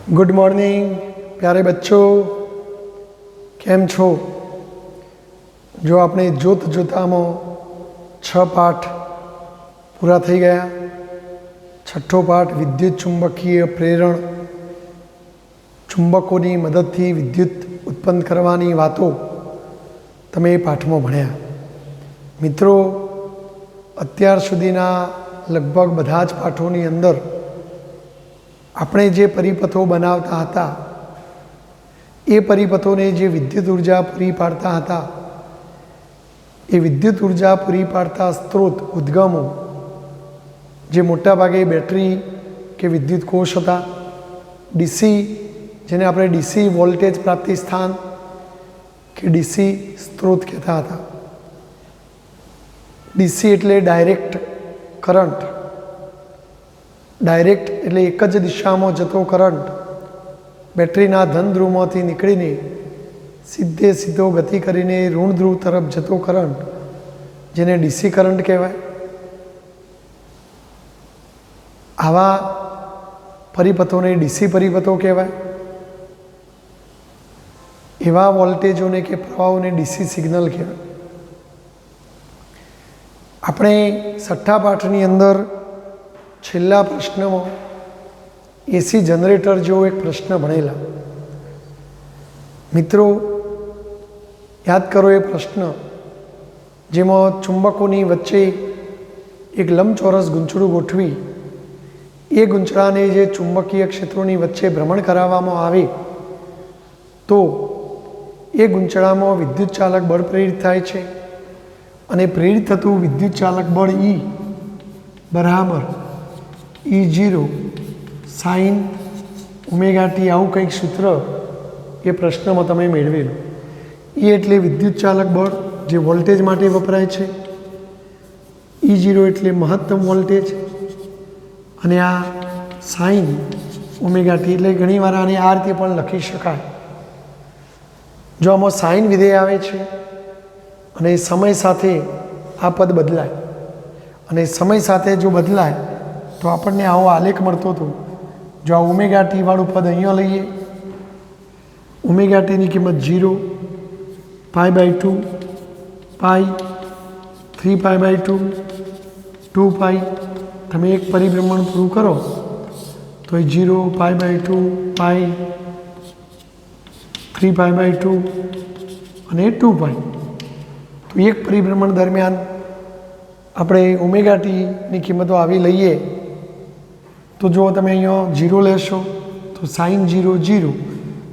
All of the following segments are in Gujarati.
गुड मॉर्निंग प्यारे बच्चों, केम छो। जो आपने जोत जोतामो 6 पाठ पूरा थई गया। छठो पाठ विद्युत चुंबकीय प्रेरण, चुंबकोनी मददथी विद्युत उत्पन्न करवानी वातो तमे पाठ में भण्या। मित्रों, अत्यार सुधीना लगभग बधा ज पाठोनी अंदर આપણે જે પરિપથો બનાવતા હતા એ પરિપથોને જે વિદ્યુત ઉર્જા પૂરી પાડતા હતા એ વિદ્યુત ઉર્જા પૂરી પાડતા સ્ત્રોત ઉદ્ગમો જે મોટાભાગે બેટરી કે વિદ્યુત કોષ હતા, ડીસી જેને આપણે ડીસી વોલ્ટેજ પ્રાપ્તિ સ્થાન કે ડીસી સ્ત્રોત કહેતા હતા। ડીસી એટલે ડાયરેક્ટ કરંટ, डायरेक्ट એટલે एक ज दिशा में जतो करंट बेटरीना धन ध्रुव में निकळीने सीधे सीधो गति करीने ऋण ध्रुव तरफ जतो करंट जेने डीसी करंट कहेवाय। आवा परिपथोने डीसी परिपथो कहेवाय। एवा वोल्टेजोने के प्रवाहोने डीसी सिग्नल कहेवाय। आपणे छठा पाठनी अंदर छेल्ला प्रश्न में एसी जनरेटर जो एक प्रश्न भणेला। मित्रों, याद करो ये प्रश्न जेमां चुंबकोनी वच्चे एक लंबचोरस गूंचड़ू गोठवी ए गूंचड़ाने जे चुंबकीय क्षेत्रोनी वच्चे भ्रमण कराववामां आवे तो ए गूंचड़ामां विद्युत चालक बळ प्रेरित थाय छे अने प्रेरित थतुं विद्युत चालक बळ ई बराबर E0 साइन ओमेगा टी आવું કંઈક सूत्र એ પ્રશ્નમાં તમે મેળવેલું। E એટલે વિદ્યુત ચાલક બળ જે વોલ્ટેજ માટે વપરાય છે, E0 એટલે મહત્તમ વોલ્ટેજ અને આ સાઇન ઓમેગા ટી એટલે ઘણીવાર આને આ રીતે પણ લખી શકાય। જો આમાં સાઇન વિધેય આવે છે અને સમય સાથે આ પદ બદલાય અને સમય સાથે જો બદલાય तो આપણને આવો આલેખ મળતો હતો। જો આ ઓમેગા ટી વાળું પદ અહીંયા લઈએ, ઓમેગા ટીની કિંમત 0, π/2, પાઈ, 3π/2, 2π। તમે એક પરિભ્રમણ પૂરું કરો તો એ 0, π/2, પાઈ, 3π/2 અને 2π। તો એક પરિભ્રમણ દરમિયાન આપણે ઓમેગા ટીની કિંમતો આવી લઈએ तो जो तमे अहींया 0 लेशो तो साइन 0 0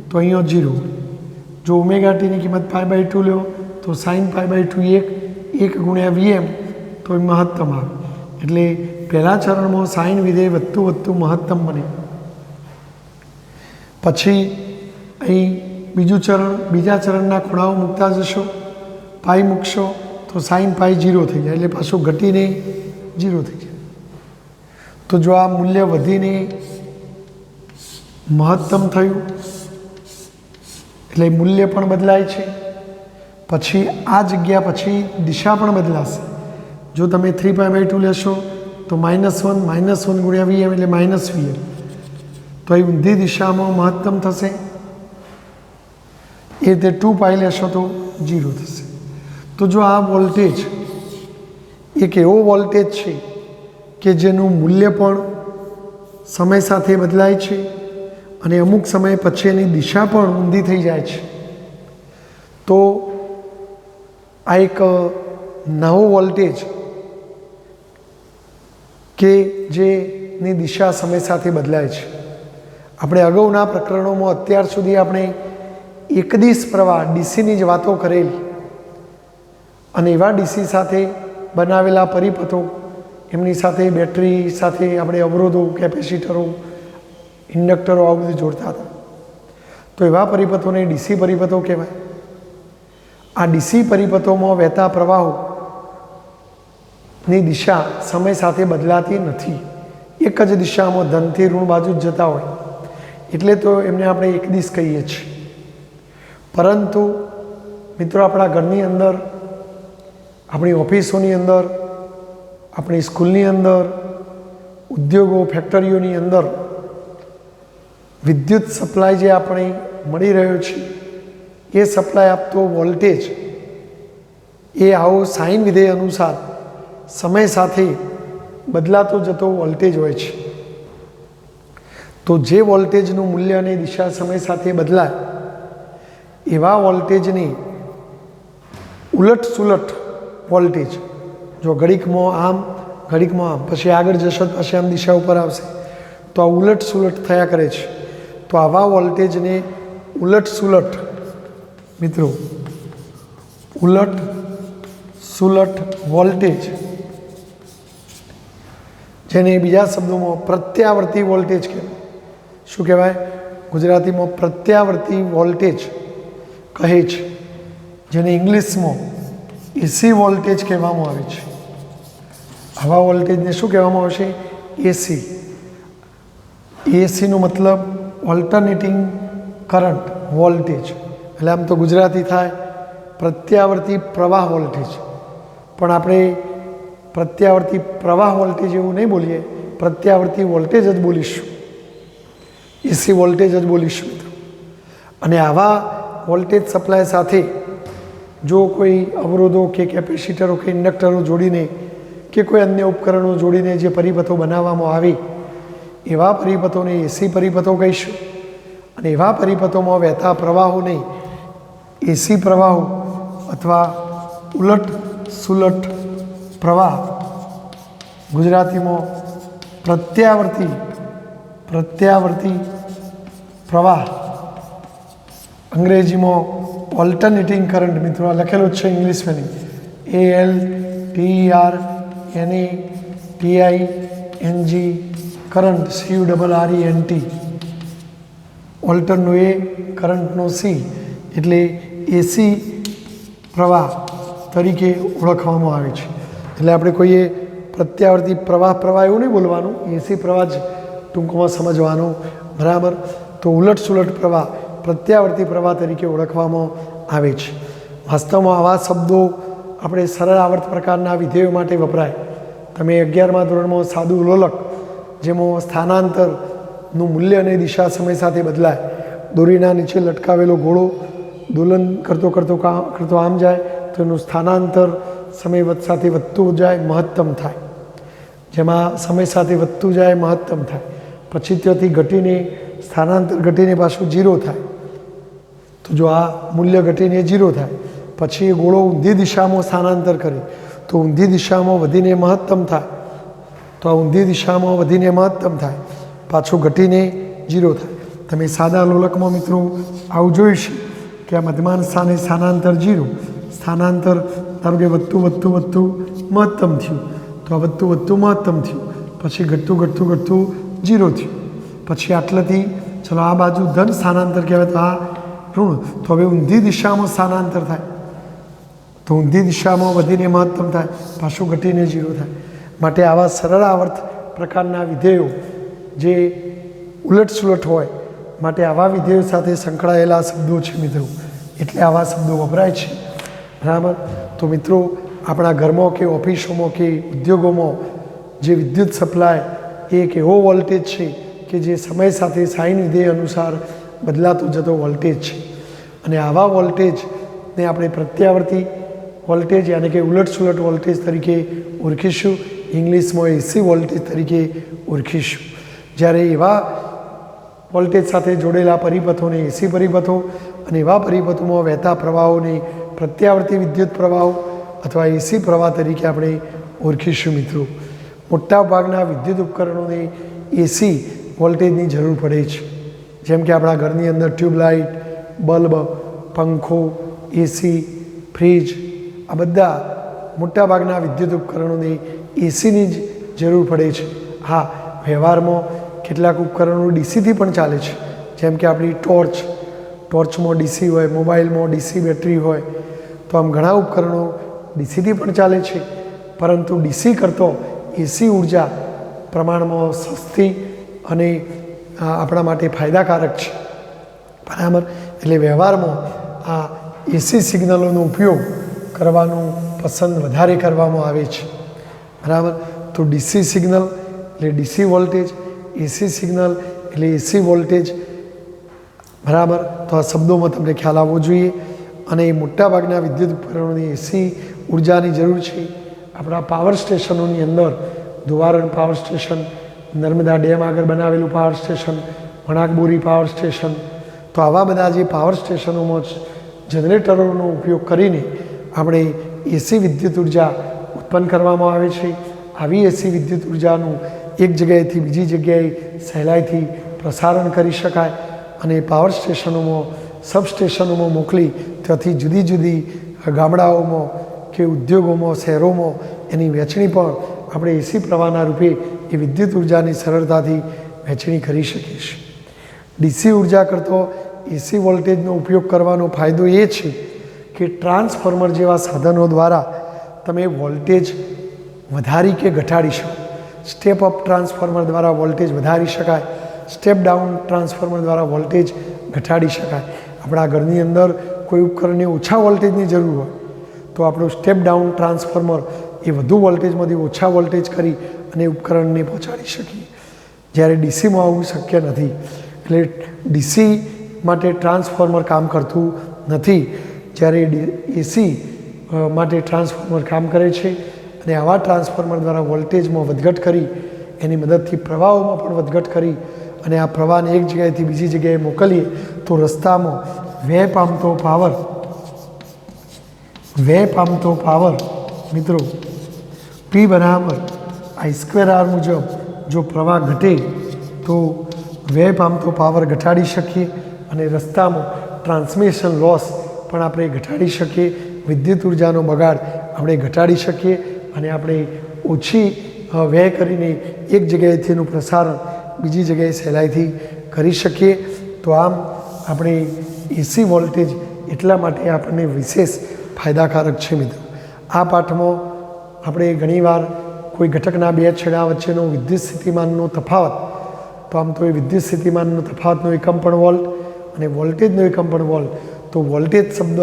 तो अहींया 0। जो ओमेगा टी की कीमत π/2 लो तो साइन π/2 1 गुण्या वीएम तो महत्तम आवे। एटले पहला चरण में साइन विधेय वधतुं वधतुं महत्तम बने। पछी अहीं बीजू चरण, बीजा चरणना खूणाओ मूकता जशो, पाई मूकशो तो साइन पाई 0 थई जाय एटले पाछुं घटीने 0 थई जाय। तो जो आ मूल्य वधीने महत्तम थयुं एटले मूल्य पण बदलाय छे। पछी आ जग्या पछी दिशा पण बदलाशे। जो तमे 3π/2 लेशो तो -1 गुण्या वीएम एटले -वीएम तो ए ऊंधी दिशा में महत्तम थशे। ए रीते 2π लेशो तो 0 थशे। तो जो आ वोल्टेज एक एवो वोल्टेज छे કે જેનું મૂલ્ય પણ સમય સાથે બદલાય છે અને અમુક સમય પછી એની દિશા પણ ઊંધી થઈ જાય છે। તો આ એક નવો વોલ્ટેજ કે જેની દિશા સમય સાથે બદલાય છે। આપણે અગાઉના પ્રકરણોમાં અત્યાર સુધી આપણે એકદિશ પ્રવાહ ડીસીની જ વાતો કરેલી અને એવા ડીસી સાથે બનાવેલા પરિપથો, એમની સાથે બેટરી સાથે આપણે અવરોધો, કેપેસિટરો, ઇન્ડક્ટરો આવું બધું જોડતા હતા। તો એવા પરિપથોને ડીસી પરિપથો કહેવાય। આ ડીસી પરિપથોમાં વહેતા પ્રવાહોની દિશા સમય સાથે બદલાતી નથી, એક જ દિશામાં ધનથી ઋણ બાજુ જ જતા હોય એટલે તો એમને આપણે એકદિશ કહીએ છીએ। પરંતુ મિત્રો, આપણા ઘરની અંદર, આપણી ઓફિસોની અંદર, अपनी स्कूलनी अंदर, उद्योगों, फैक्टरीओनी अंदर વિદ્યુત સપ્લાય જે આપણે મળી રહ્યો છે એ સપ્લાય આપતો વોલ્ટેજ એ આવો સાઇન વિધેય અનુસાર સમય સાથે બદલાતો જતો વોલ્ટેજ હોય છે. તો જે વોલ્ટેજનું મૂલ્ય અને દિશા સમય સાથે બદલાય એવા વોલ્ટેજની ઉલટ સુલટ વોલ્ટેજ, જો ઘડીકમાં આમ ઘડીકમાં આમ, પછી આગળ જશે પછી આમ દિશા ઉપર આવશે, તો આ ઉલટ સુલટ થયા કરે છે. તો આવા વોલ્ટેજને ઉલટ સુલટ મિત્રો ઉલટ સુલટ વોલ્ટેજ, જેને બીજા શબ્દોમાં પ્રત્યાવર્તી વોલ્ટેજ કહેવાય. શું કહેવાય? ગુજરાતીમાં પ્રત્યાવર્તી વોલ્ટેજ કહે છે, જેને ઇંગ્લિશમાં એસી વોલ્ટેજ કહેવામાં આવે છે. આવા વોલ્ટેજને શું કહેવામાં આવશે? એસી. એસીનો મતલબ ઓલ્ટરનેટિંગ કરંટ વોલ્ટેજ, એટલે આમ તો ગુજરાતી થાય પ્રત્યાવર્તી પ્રવાહ વોલ્ટેજ, પણ આપણે પ્રત્યાવર્તી પ્રવાહ વોલ્ટેજ એવું નહીં બોલીએ, પ્રત્યાવર્તી વોલ્ટેજ જ બોલીશું, એસી વોલ્ટેજ જ બોલીશું. અને આવા વોલ્ટેજ સપ્લાય સાથે જો કોઈ અવરોધો કે કેપેસિટરો કે ઇન્ડક્ટરો જોડીને કે કોઈ અન્ય ઉપકરણો જોડીને જે પરિપથો બનાવવામાં આવે એવા પરિપથોને એસી પરિપથો કહીશું. અને એવા પરિપથોમાં વહેતા પ્રવાહોને એસી પ્રવાહો અથવા ઉલટ સુલટ પ્રવાહ, ગુજરાતીમાં પ્રત્યાવર્તી પ્રવાહ, અંગ્રેજીમાં ઓલ્ટરનેટિંગ કરંટ, મિત્રો આ લખેલું જ છે English spelling ALTERNATING current, CURRENT, ઓલ્ટરનો એ કરંટનો સી, એટલે એસી પ્રવાહ તરીકે ઓળખવામાં આવે છે. એટલે આપણે કોઈએ પ્રત્યાવર્તી પ્રવાહ એવું નહીં બોલવાનું, એસી પ્રવાહ જ ટૂંકમાં સમજવાનો, બરાબર. તો ઉલટ સુલટ પ્રવાહ પ્રત્યાવર્તી પ્રવાહ તરીકે ઓળખવામાં આવે છે. વાસ્તવમાં આવા શબ્દો આપણે સરળ આવર્ત પ્રકારના વિધેયો માટે વપરાય. તમે 11મા ધોરણમાં સાદું લોલક, જેમાં સ્થાનાંતરનું મૂલ્ય અને દિશા સમય સાથે બદલાય, દોરીના નીચે લટકાવેલો ઘોડો દોલન કરતો આમ જાય તો એનું સ્થાનાંતર સમય સાથે વધતું જાય, મહત્તમ થાય. જેમાં સમય સાથે વધતું જાય, મહત્તમ થાય, પછી ત્યાંથી ઘટીને સ્થાનાંતર ઘટીને પાછું 0 થાય. તો જો આ મૂલ્ય ઘટીને 0 થાય, પછી એ ગોળો ઊંધી દિશામાં સ્થાનાંતર કરે તો ઊંધી દિશામાં વધીને મહત્તમ થાય, તો આ ઊંધી દિશામાં વધીને મહત્તમ થાય, પાછું ઘટીને 0 થાય. તમે સાદા લોલકમાં મિત્રો આવું જોયું છે કે આ મધ્યમાન સ્થાને સ્થાનાંતર 0, સ્થાનાંતર ધારો કે વધતું મહત્તમ થયું, તો આ વધતું મહત્તમ થયું, પછી ઘટતું 0 થયું, પછી આટલાથી ચલો આ બાજુ ધન સ્થાનાંતર કહેવાય, તો આ ઋણ, તો હવે ઊંધી દિશામાં સ્થાનાંતર થાય, તો ઊંધી દિશામાં વધીને મહત્તમ થાય, પાછું ઘટીને 0 થાય. માટે આવા સરળ આવર્ત પ્રકારના વિધેયો જે ઉલટ સુલટ હોય, માટે આવા વિધેયો સાથે સંકળાયેલા શબ્દો છે મિત્રો, એટલે આવા શબ્દો વપરાય છે, બરાબર. તો મિત્રો આપણા ઘરમાં કે ઓફિસોમાં કે ઉદ્યોગોમાં જે વિદ્યુત સપ્લાય એક એવો વોલ્ટેજ છે કે જે સમય સાથે સાઇન વિધેય અનુસાર બદલાતો જતો વોલ્ટેજ છે. અને આવા વોલ્ટેજને આપણે પ્રત્યાવર્તી વોલ્ટેજ યાની કે ઉલટ સુલટ વોલ્ટેજ તરીકે ઓળખીશું, ઇંગ્લિશમાં એસી વોલ્ટેજ તરીકે ઓળખીશું. જ્યારે એવા વોલ્ટેજ સાથે જોડેલા પરિપથોને એસી પરિપથો અને એવા પરિપથોમાં વહેતા પ્રવાહોને પ્રત્યાવર્તી વિદ્યુત પ્રવાહો અથવા એસી પ્રવાહ તરીકે આપણે ઓળખીશું. મિત્રો મોટાભાગના વિદ્યુત ઉપકરણોને એસી વોલ્ટેજની જરૂર પડે છે, જેમ કે આપણા ઘરની અંદર ટ્યુબલાઇટ, બલ્બ, પંખો, એસી, ફ્રીજ, આ બધા મોટાભાગના વિદ્યુત ઉપકરણોને એસીની જ જરૂર પડે છે. હા, વ્યવહારમાં કેટલાક ઉપકરણો ડીસીથી પણ ચાલે છે, જેમ કે આપણી ટોર્ચમાં ડીસી હોય, મોબાઈલમાં ડીસી બેટરી હોય, તો આમ ઘણા ઉપકરણો ડીસીથી પણ ચાલે છે, પરંતુ ડીસી કરતો એસી ઉર્જા પ્રમાણમાં સસ્તી અને આપણા માટે ફાયદાકારક છે, બરાબર. એટલે વ્યવહારમાં આ એસી સિગ્નલોનો ઉપયોગ કરવાનું પસંદ વધારે કરવામાં આવે છે, બરાબર. તો ડીસી સિગ્નલ એટલે ડીસી વોલ્ટેજ, એસી સિગ્નલ એટલે એસી વોલ્ટેજ, બરાબર. તો આ શબ્દોમાં તમને ખ્યાલ આવવો જોઈએ. અને મોટાભાગના વિદ્યુત ઉપકરણોની એસી ઉર્જાની જરૂર છે. આપણા પાવર સ્ટેશનોની અંદર ધોવારણ પાવર સ્ટેશન, નર્મદા ડેમ આગળ બનાવેલું power station, Wanakbori power station, તો આવા બધા જે પાવર સ્ટેશનોમાં જનરેટરોનો ઉપયોગ કરીને આપણે એસી વિદ્યુત ઉર્જા ઉત્પન્ન કરવામાં આવે છે. આવી એસી વિદ્યુત ઉર્જાનું એક જગ્યાએથી બીજી જગ્યાએ સહેલાઈથી પ્રસારણ કરી શકાય અને પાવર સ્ટેશનોમાં, સબસ્ટેશનોમાં મોકલી ત્યાંથી જુદી જુદી ગામડાઓમાં કે ઉદ્યોગોમાં, શહેરોમાં એની વહેંચણી પણ આપણે એસી પ્રવાહના રૂપે એ વિદ્યુત ઉર્જાની સરળતાથી વહેંચણી કરી શકીએ છીએ. ડીસી ઉર્જા કરતાં એસી વોલ્ટેજનો ઉપયોગ કરવાનો ફાયદો એ છે કે ટ્રાન્સફોર્મર જેવા સાધનો દ્વારા તમે વોલ્ટેજ વધારી કે ઘટાડી શકો. સ્ટેપ અપ ટ્રાન્સફોર્મર દ્વારા વોલ્ટેજ વધારી શકાય, સ્ટેપ ડાઉન ટ્રાન્સફોર્મર દ્વારા વોલ્ટેજ ઘટાડી શકાય. આપણા ઘરની અંદર કોઈ ઉપકરણને ઓછા વોલ્ટેજની જરૂર હોય તો આપણું સ્ટેપ ડાઉન ટ્રાન્સફોર્મર એ વધુ વોલ્ટેજમાંથી ઓછા વોલ્ટેજ કરી અને ઉપકરણને પહોંચાડી શકીએ. જ્યારે ડીસીમાં આવું શક્ય નથી. એટલે ડીસી માટે ટ્રાન્સફોર્મર કામ કરતું નથી, જ્યારે એસી માટે ટ્રાન્સફોર્મર કામ કરે છે. અને આવા ટ્રાન્સફોર્મર દ્વારા વોલ્ટેજમાં વધઘટ કરી એની મદદથી પ્રવાહોમાં પણ વધઘટ કરી અને આ પ્રવાહને એક જગ્યાએથી બીજી જગ્યાએ મોકલીએ તો રસ્તામાં વ્યય પામતો પાવર મિત્રો P બરાબર I²R મુજબ જો પ્રવાહ ઘટે તો વ્યય પામતો પાવર ઘટાડી શકીએ અને રસ્તામાં ટ્રાન્સમિશન લોસ પણ આપણે ઘટાડી શકીએ. વિદ્યુત ઉર્જાનો બગાડ આપણે ઘટાડી શકીએ અને આપણે ઓછી વ્યય કરીને એક જગ્યાએથી એનું પ્રસારણ બીજી જગ્યાએ સહેલાઈથી કરી શકીએ. તો આમ આપણે એસી વોલ્ટેજ એટલા માટે આપણને વિશેષ ફાયદાકારક છે મિત્રો. આ પાઠમાં આપણે ઘણીવાર કોઈ ઘટકના બે છેડા વચ્ચેનો વિદ્યુત સ્થિતિમાનનો તફાવત, તો આમ તો એ વિદ્યુત સ્થિતિમાનનો તફાવતનો એકમ પણ વોલ્ટ અને વોલ્ટેજનો એકમ પણ વોલ્ટ. તો વોલ્ટેજ શબ્દ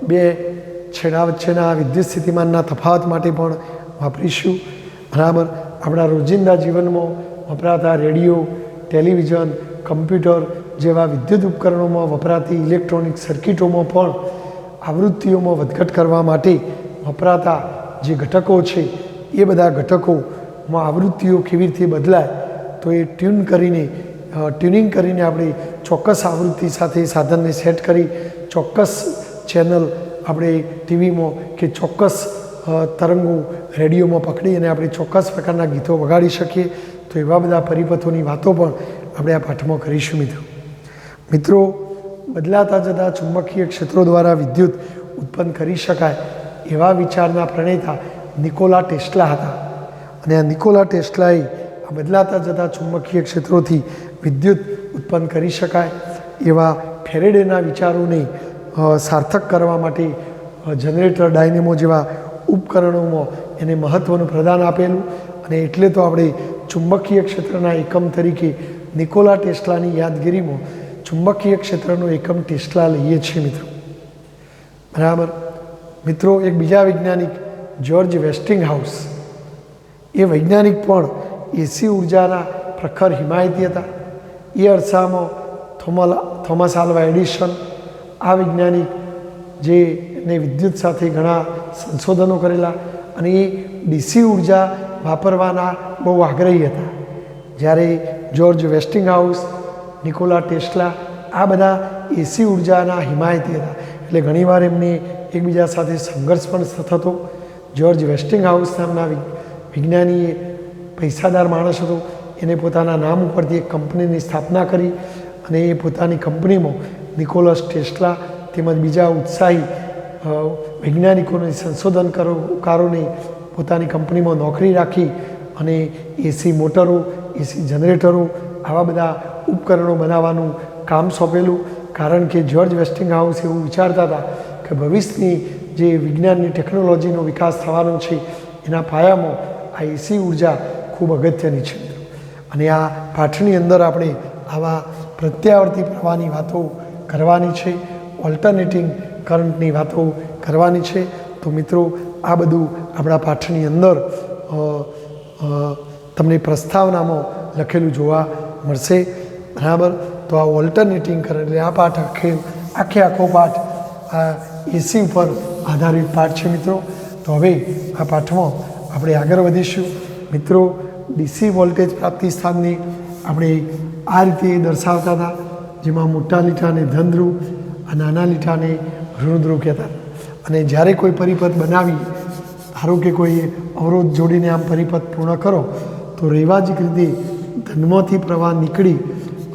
બે છેડા વચ્ચેના વિદ્યુત સ્થિતિમાનના તફાવત માટે પણ વાપરીશું. બરાબર. આપણા રોજિંદા જીવનમાં વપરાતા રેડિયો, ટેલિવિઝન, કમ્પ્યુટર જેવા વિદ્યુત ઉપકરણોમાં વપરાતી ઇલેક્ટ્રોનિક સર્કિટોમાં પણ આવૃત્તિઓમાં વધઘટ કરવા માટે વપરાતા જે ઘટકો છે એ બધા ઘટકોમાં આવૃત્તિઓ કેવી રીતે બદલાય તો એ ટ્યુનિંગ કરીને આપણે ચોક્કસ આવૃત્તિ સાથે સાધનને સેટ કરી ચોક્કસ ચેનલ આપણે ટીવીમાં કે ચોક્કસ તરંગો રેડિયોમાં પકડી અને આપણે ચોક્કસ પ્રકારના ગીતો વગાડી શકીએ. તો એવા બધા પરિપથોની વાતો પણ આપણે આ પાઠમાં કરીશું મિત્રો. બદલાતા જતા ચુંબકીય ક્ષેત્રો દ્વારા વિદ્યુત ઉત્પન્ન કરી શકાય એવા વિચારના પ્રણેતા નિકોલા ટેસ્લા હતા. અને આ નિકોલા ટેસ્લાએ આ બદલાતા જતા ચુંબકીય ક્ષેત્રોથી વિદ્યુત ઉત્પન્ન કરી શકાય એવા ફેરેડેના વિચારોને સાર્થક કરવા માટે જનરેટર, ડાયનેમો જેવા ઉપકરણોમાં એને મહત્ત્વનું પ્રદાન આપેલું. અને એટલે તો આપણે ચુંબકીય ક્ષેત્રના એકમ તરીકે નિકોલા ટેસ્લાની યાદગીરીમાં ચુંબકીય ક્ષેત્રનો એકમ ટેસ્લા લઈએ છીએ મિત્રો. બરાબર. મિત્રો, એક બીજા વૈજ્ઞાનિક જ્યોર્જ વેસ્ટિંગહાઉસ, એ વૈજ્ઞાનિક પણ એસી ઉર્જાના પ્રખર હિમાયતી હતા. એ અરસામાં થોમસ આલ્વા એડિશન, આ વૈજ્ઞાનિક જેને વિદ્યુત સાથે ઘણા સંશોધનો કરેલા અને એ ડીસી ઉર્જા વાપરવાના બહુ આગ્રહી હતા. જ્યારે જ્યોર્જ વેસ્ટિંગહાઉસ, નિકોલા ટેસ્લા આ બધા એસી ઉર્જાના હિમાયતી હતા. એટલે ઘણીવાર એમને એકબીજા સાથે સંઘર્ષ પણ થતો. જ્યોર્જ વેસ્ટિંગહાઉસ નામના વિજ્ઞાનીએ પૈસાદાર માણસ હતો. એને પોતાના નામ ઉપરથી એક કંપનીની સ્થાપના કરી અને એ પોતાની કંપનીમાં નિકોલસ ટેસ્લા તેમજ બીજા ઉત્સાહી વૈજ્ઞાનિકોને, સંશોધનકારોને પોતાની કંપનીમાં નોકરી રાખી અને એસી મોટરો, એસી જનરેટરો આવા બધા ઉપકરણો બનાવવાનું કામ સોંપેલું. કારણ કે જ્યોર્જ વેસ્ટિંગહાઉસ એવું વિચારતા હતા કે ભવિષ્યની જે વિજ્ઞાનની ટેકનોલોજીનો વિકાસ થવાનો છે એના પાયામાં આ એસી ઉર્જા ખૂબ અગત્યની છે. અને આ પાઠની અંદર આપણે આવા પ્રત્યાવર્તી પ્રવાહની વાતો કરવાની છે, ઓલ્ટરનેટિંગ કરંટની વાતો કરવાની છે. તો મિત્રો, આ બધું આપણા પાઠની અંદર તમને પ્રસ્તાવનામાં લખેલું જોવા મળશે. બરાબર. તો આ ઓલ્ટરનેટિંગ કરંટ એટલે આ પાઠ આખો પાઠ આ એસી ઉપર આધારિત પાઠ છે મિત્રો. તો હવે આ પાઠમાં આપણે આગળ વધીશું મિત્રો. ડીસી વોલ્ટેજ પ્રાપ્તિ સ્થાનને આપણે આ રીતે દર્શાવતા હતા, જેમાં મોટા લીટાને ધન ધ્રુવ, નાના લીટાને ઋણ ધ્રુવ કહેતા. અને જ્યારે કોઈ પરિપથ બનાવી, ધારો કે કોઈ અવરોધ જોડીને આમ પરિપથ પૂર્ણ કરો તો રૈવાજિક રીતે ધનમાંથી પ્રવાહ નીકળી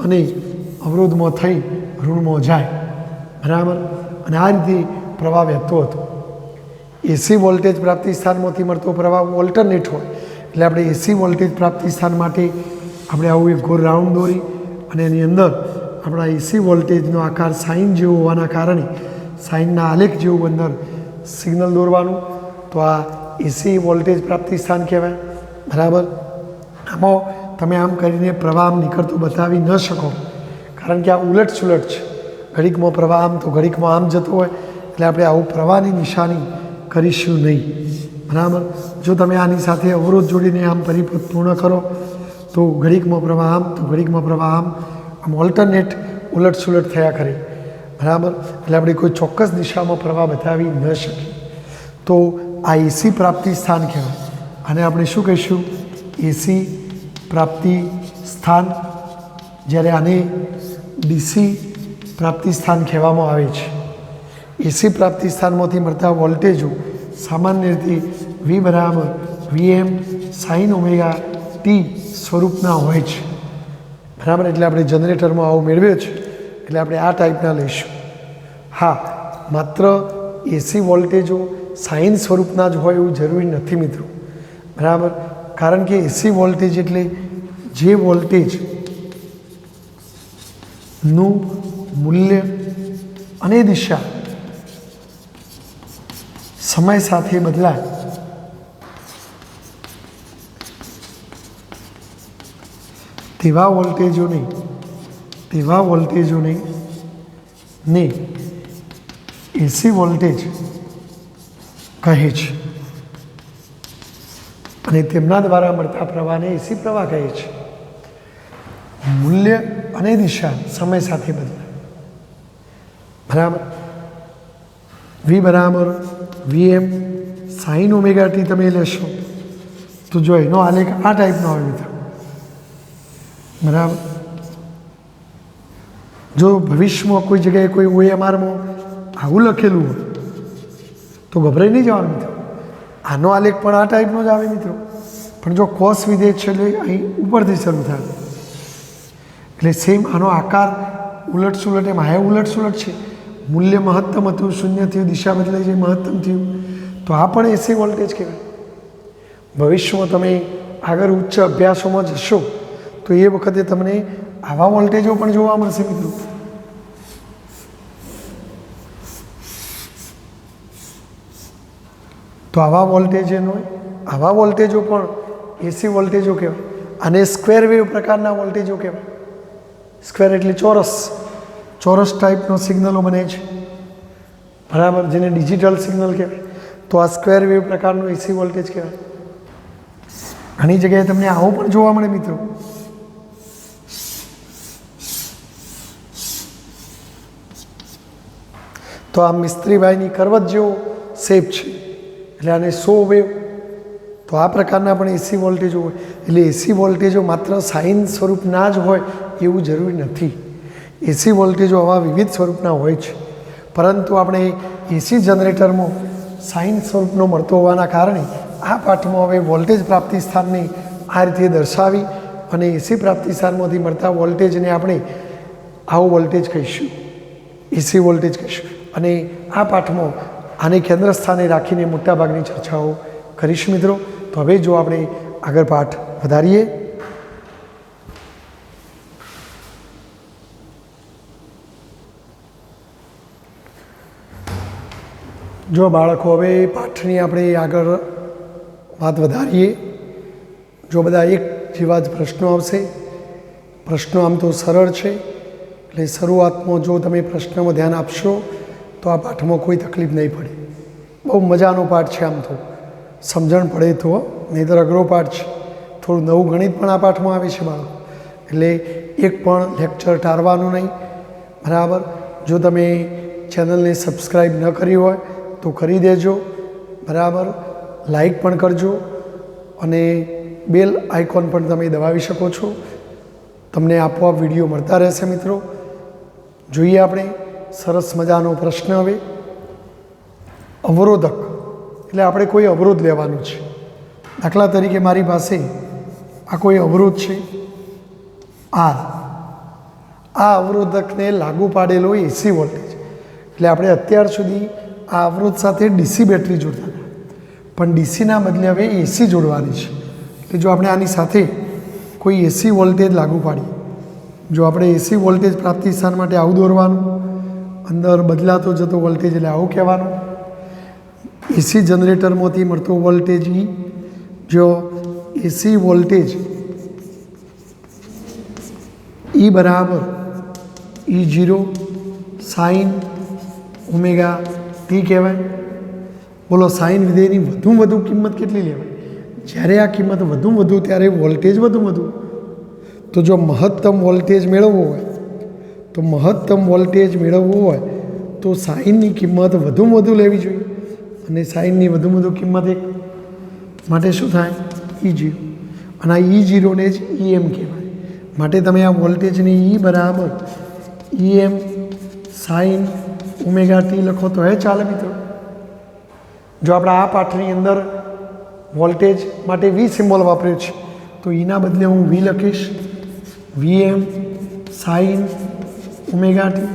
અને અવરોધમાં થઈ ઋણમાં જાય, બરાબર. અને આ રીતે પ્રવાહ વહેતો હતો. એસી વોલ્ટેજ પ્રાપ્તિ સ્થાનમાંથી મળતો પ્રવાહ ઓલ્ટરનેટ હોય એટલે આપણે એસી વોલ્ટેજ પ્રાપ્તિ સ્થાન માટે આપણે આવું એક ગોળ રાઉન્ડ દોરી અને એની અંદર આપણા એસી વોલ્ટેજનો આકાર સાઇન જેવો હોવાના કારણે સાઇનના આલેખ જેવું અંદર સિગ્નલ દોરવાનું. તો આ એસી વોલ્ટેજ પ્રાપ્તિ સ્થાન કહેવાય, બરાબર. આમાં તમે આમ કરીને પ્રવાહ આમ નીકળતો બતાવી ન શકો, કારણ કે આ ઉલટ સુલટ છે. ઘડીકમાં પ્રવાહ આમ તો ઘડીકમાં આમ જતો હોય એટલે આપણે આવું પ્રવાહની નિશાની કરીશું નહીં, બરાબર. જો તમે આની સાથે અવરોધ જોડીને આમ પરિપથ પૂર્ણ કરો તો ઘડીકમાં પ્રવાહ આમ તો ઘડીકમાં પ્રવાહ આમ ઓલ્ટરનેટ ઉલટ સુલટ થયા કરે, બરાબર. એટલે આપણે કોઈ ચોક્કસ દિશામાં પ્રવાહ બતાવી ન શકીએ. તો આ એસી પ્રાપ્તિ સ્થાન કહેવાય. અને આપણે શું કહીશું? એસી પ્રાપ્તિ સ્થાન. જ્યારે આને ડીસી પ્રાપ્તિ સ્થાન કહેવામાં આવે છે. એસી પ્રાપ્તિ સ્થાનમાંથી મળતા વોલ્ટેજો સામાન્ય રીતે વી બરાબર વીએમ સાઇન ઓમેગા ટી સ્વરૂપના હોય છે, બરાબર. એટલે આપણે જનરેટરમાં આવું મેળવ્યો છે એટલે આપણે આ ટાઈપના લઈશું. હા, માત્ર એસી વોલ્ટેજો સાઇન સ્વરૂપના જ હોય એવું જરૂરી નથી મિત્રો, બરાબર. કારણ કે એસી વોલ્ટેજ એટલે જે વોલ્ટેજનું મૂલ્ય અને દિશા સમય સાથે બદલાય તેવા વોલ્ટેજોને એસી વોલ્ટેજ કહે છે. અને તેમના દ્વારા મળતા પ્રવાહને એસી પ્રવાહ કહે છે. મૂલ્ય અને દિશા સમય સાથે બદલાય, બરાબર. વી બરાબર વીએમ સાઇન ઓમેગા ટી તમે લેશો તો જો એનો આલેખ આ ટાઈપનો હોય મિત્રો, બરાબર. જો ભવિષ્યમાં કોઈ જગ્યાએ કોઈ ઓએમઆરમાં આવું લખેલું હોય તો ગભરાઈ નહીં જવાનું મિત્રો. આનો આલેખ પણ આ ટાઈપનો જ આવે મિત્રો. પણ જો કોસ વિધેય છે એટલે અહીં ઉપરથી શરૂ થાય એટલે સેમ આનો આકાર ઉલટ સુલટ એમ આ ઉલટ સુલટ છે. મૂલ્ય મહત્તમ હતું, શૂન્ય થયું, દિશા બદલાઈ જાય, મહત્તમ થયું, તો આ પણ એસી વોલ્ટેજ કહેવાય. ભવિષ્યમાં તમે આગળ ઉચ્ચ અભ્યાસોમાં જશો તો એ વખતે તમને આવા વોલ્ટેજો પણ જોવા મળશે મિત્રો. તો આવા વોલ્ટેજો પણ એસી વોલ્ટેજો કહેવાય. અને સ્ક્વેર વેવ પ્રકારના વોલ્ટેજો કહેવાય. સ્ક્વેર એટલે ચોરસ ટાઈપનો સિગ્નલો બને છે, બરાબર, જેને ડિજિટલ સિગ્નલ કહેવાય. તો આ સ્ક્વેર વેવ પ્રકારનો એસી વોલ્ટેજ કહેવાય. ઘણી જગ્યાએ તમને આવું પણ જોવા મળે મિત્રો. તો આ મિસ્ત્રીભાઈની કરવત જેવો શેપ છે એટલે આને સો વેવ. તો આ પ્રકારના પણ એસી વોલ્ટેજો હોય. એટલે એસી વોલ્ટેજો માત્ર સાઇન સ્વરૂપના જ હોય એવું જરૂરી નથી. એસી વોલ્ટેજો આવા વિવિધ સ્વરૂપના હોય છે, પરંતુ આપણે એસી જનરેટરમાં સાઇન સ્વરૂપનો મળતો હોવાના કારણે આ પાઠમાં હવે વોલ્ટેજ પ્રાપ્તિ સ્થાનને આ રીતે દર્શાવી અને એસી પ્રાપ્તિ સ્થાનમાંથી મળતા વોલ્ટેજને આપણે આવો વોલ્ટેજ કહીશું, એસી વોલ્ટેજ કહીશું. અને આ પાઠમાં આને કેન્દ્ર સ્થાને રાખીને મોટાભાગની ચર્ચાઓ કરીશું મિત્રો. તો હવે જો આપણે આગળ પાઠ વધારીએ. જો બાળકો હવે પાઠની આપણે આગળ વાત વધારીએ. જો બધા એક જેવા જ પ્રશ્નો આવશે. પ્રશ્નો આમ તો સરળ છે એટલે શરૂઆતમાં જો તમે પ્રશ્નમાં ધ્યાન આપશો તો આ પાઠમાં કોઈ તકલીફ નહીં પડે. બહુ મજાનો પાઠ છે, આમ તો સમજણ પડે તો, નહીંતર અઘરો પાઠ છે. થોડું નવું ગણિત પણ આ પાઠમાં આવે છે બાળકો, એટલે એક પણ લેક્ચર ટાળવાનું નહીં, બરાબર. જો તમે ચેનલને સબસ્ક્રાઈબ ન કરી હોય તો કરી દેજો, બરાબર. લાઈક પણ કરજો અને બેલ આઇકોન પણ તમે દબાવી શકો છો. તમને આપોઆપ વિડીયો મળતા રહેશે મિત્રો. જોઈએ આપણે સરસ મજાનો પ્રશ્ન. હવે અવરોધક એટલે આપણે કોઈ અવરોધ લેવાનું છે. દાખલા તરીકે મારી પાસે આ કોઈ અવરોધ છે આર. આ અવરોધકને લાગુ પાડેલો એસી વોલ્ટેજ, એટલે આપણે અત્યાર સુધી આ અવરોધ સાથે ડીસી બેટરી જોડતા હતા, પણ ડીસીના બદલે હવે એસી જોડવાની છે. એટલે જો આપણે આની સાથે કોઈ એસી વોલ્ટેજ લાગુ પાડીએ, જો આપણે એસી વોલ્ટેજ પ્રાપ્તિ સ્થાન માટે આવું દોરવાનું, અંદર બદલાતો જતો વોલ્ટેજ એટલે આવું કહેવાનું. એસી જનરેટરમાંથી મળતો વોલ્ટેજ ઈ, જો એસી વોલ્ટેજ ઈ બરાબર E0 સાઇન ઓમેગા ટી કહેવાય. બોલો સાઇન વિધેયની વધુમાં વધુ કિંમત કેટલી લેવાય? જ્યારે આ કિંમત વધુમાં વધુ ત્યારે વોલ્ટેજ વધુમાં વધુ. તો જો મહત્તમ વોલ્ટેજ મેળવવો હોય તો સાઇનની કિંમત વધુમાં વધુ લેવી જોઈએ, અને સાઇનની વધુમાં વધુ કિંમત 1 માટે શું થાય? E0. અને આ E0ને જ EM કહેવાય. માટે તમે આ વોલ્ટેજને E બરાબર EM સાઇન ઓમેગા ટી લખો તો ચાલે મિત્રો. જો આપણે આ પાઠની અંદર વોલ્ટેજ માટે V સિમ્બોલ વાપર્યો છે, તો એના બદલે હું V લખીશ, VM સાઇન ઓમેગા ટી.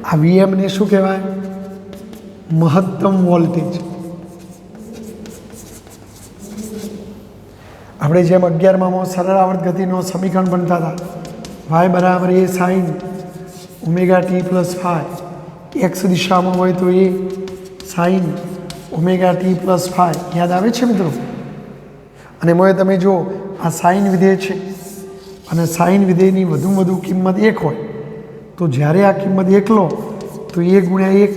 આ VMને શું કહેવાય? મહત્તમ વોલ્ટેજ. આપણે જેમ 11માં સરળ આવર્ત ગતિનો સમીકરણ બનતા હતા, y બરાબર એ sine omega t plus phi, x દિશામાં હોય તો એ sine omega t plus phi. યાદ આવે છે મિત્રો? અને એમાં તમે જો આ સાઇન વિધેય છે, અને સાઇન વિધેયની વધુમાં વધુ કિંમત 1 હોય તો જ્યારે આ કિંમત 1 લો તો 1 ગુણ્યા 1,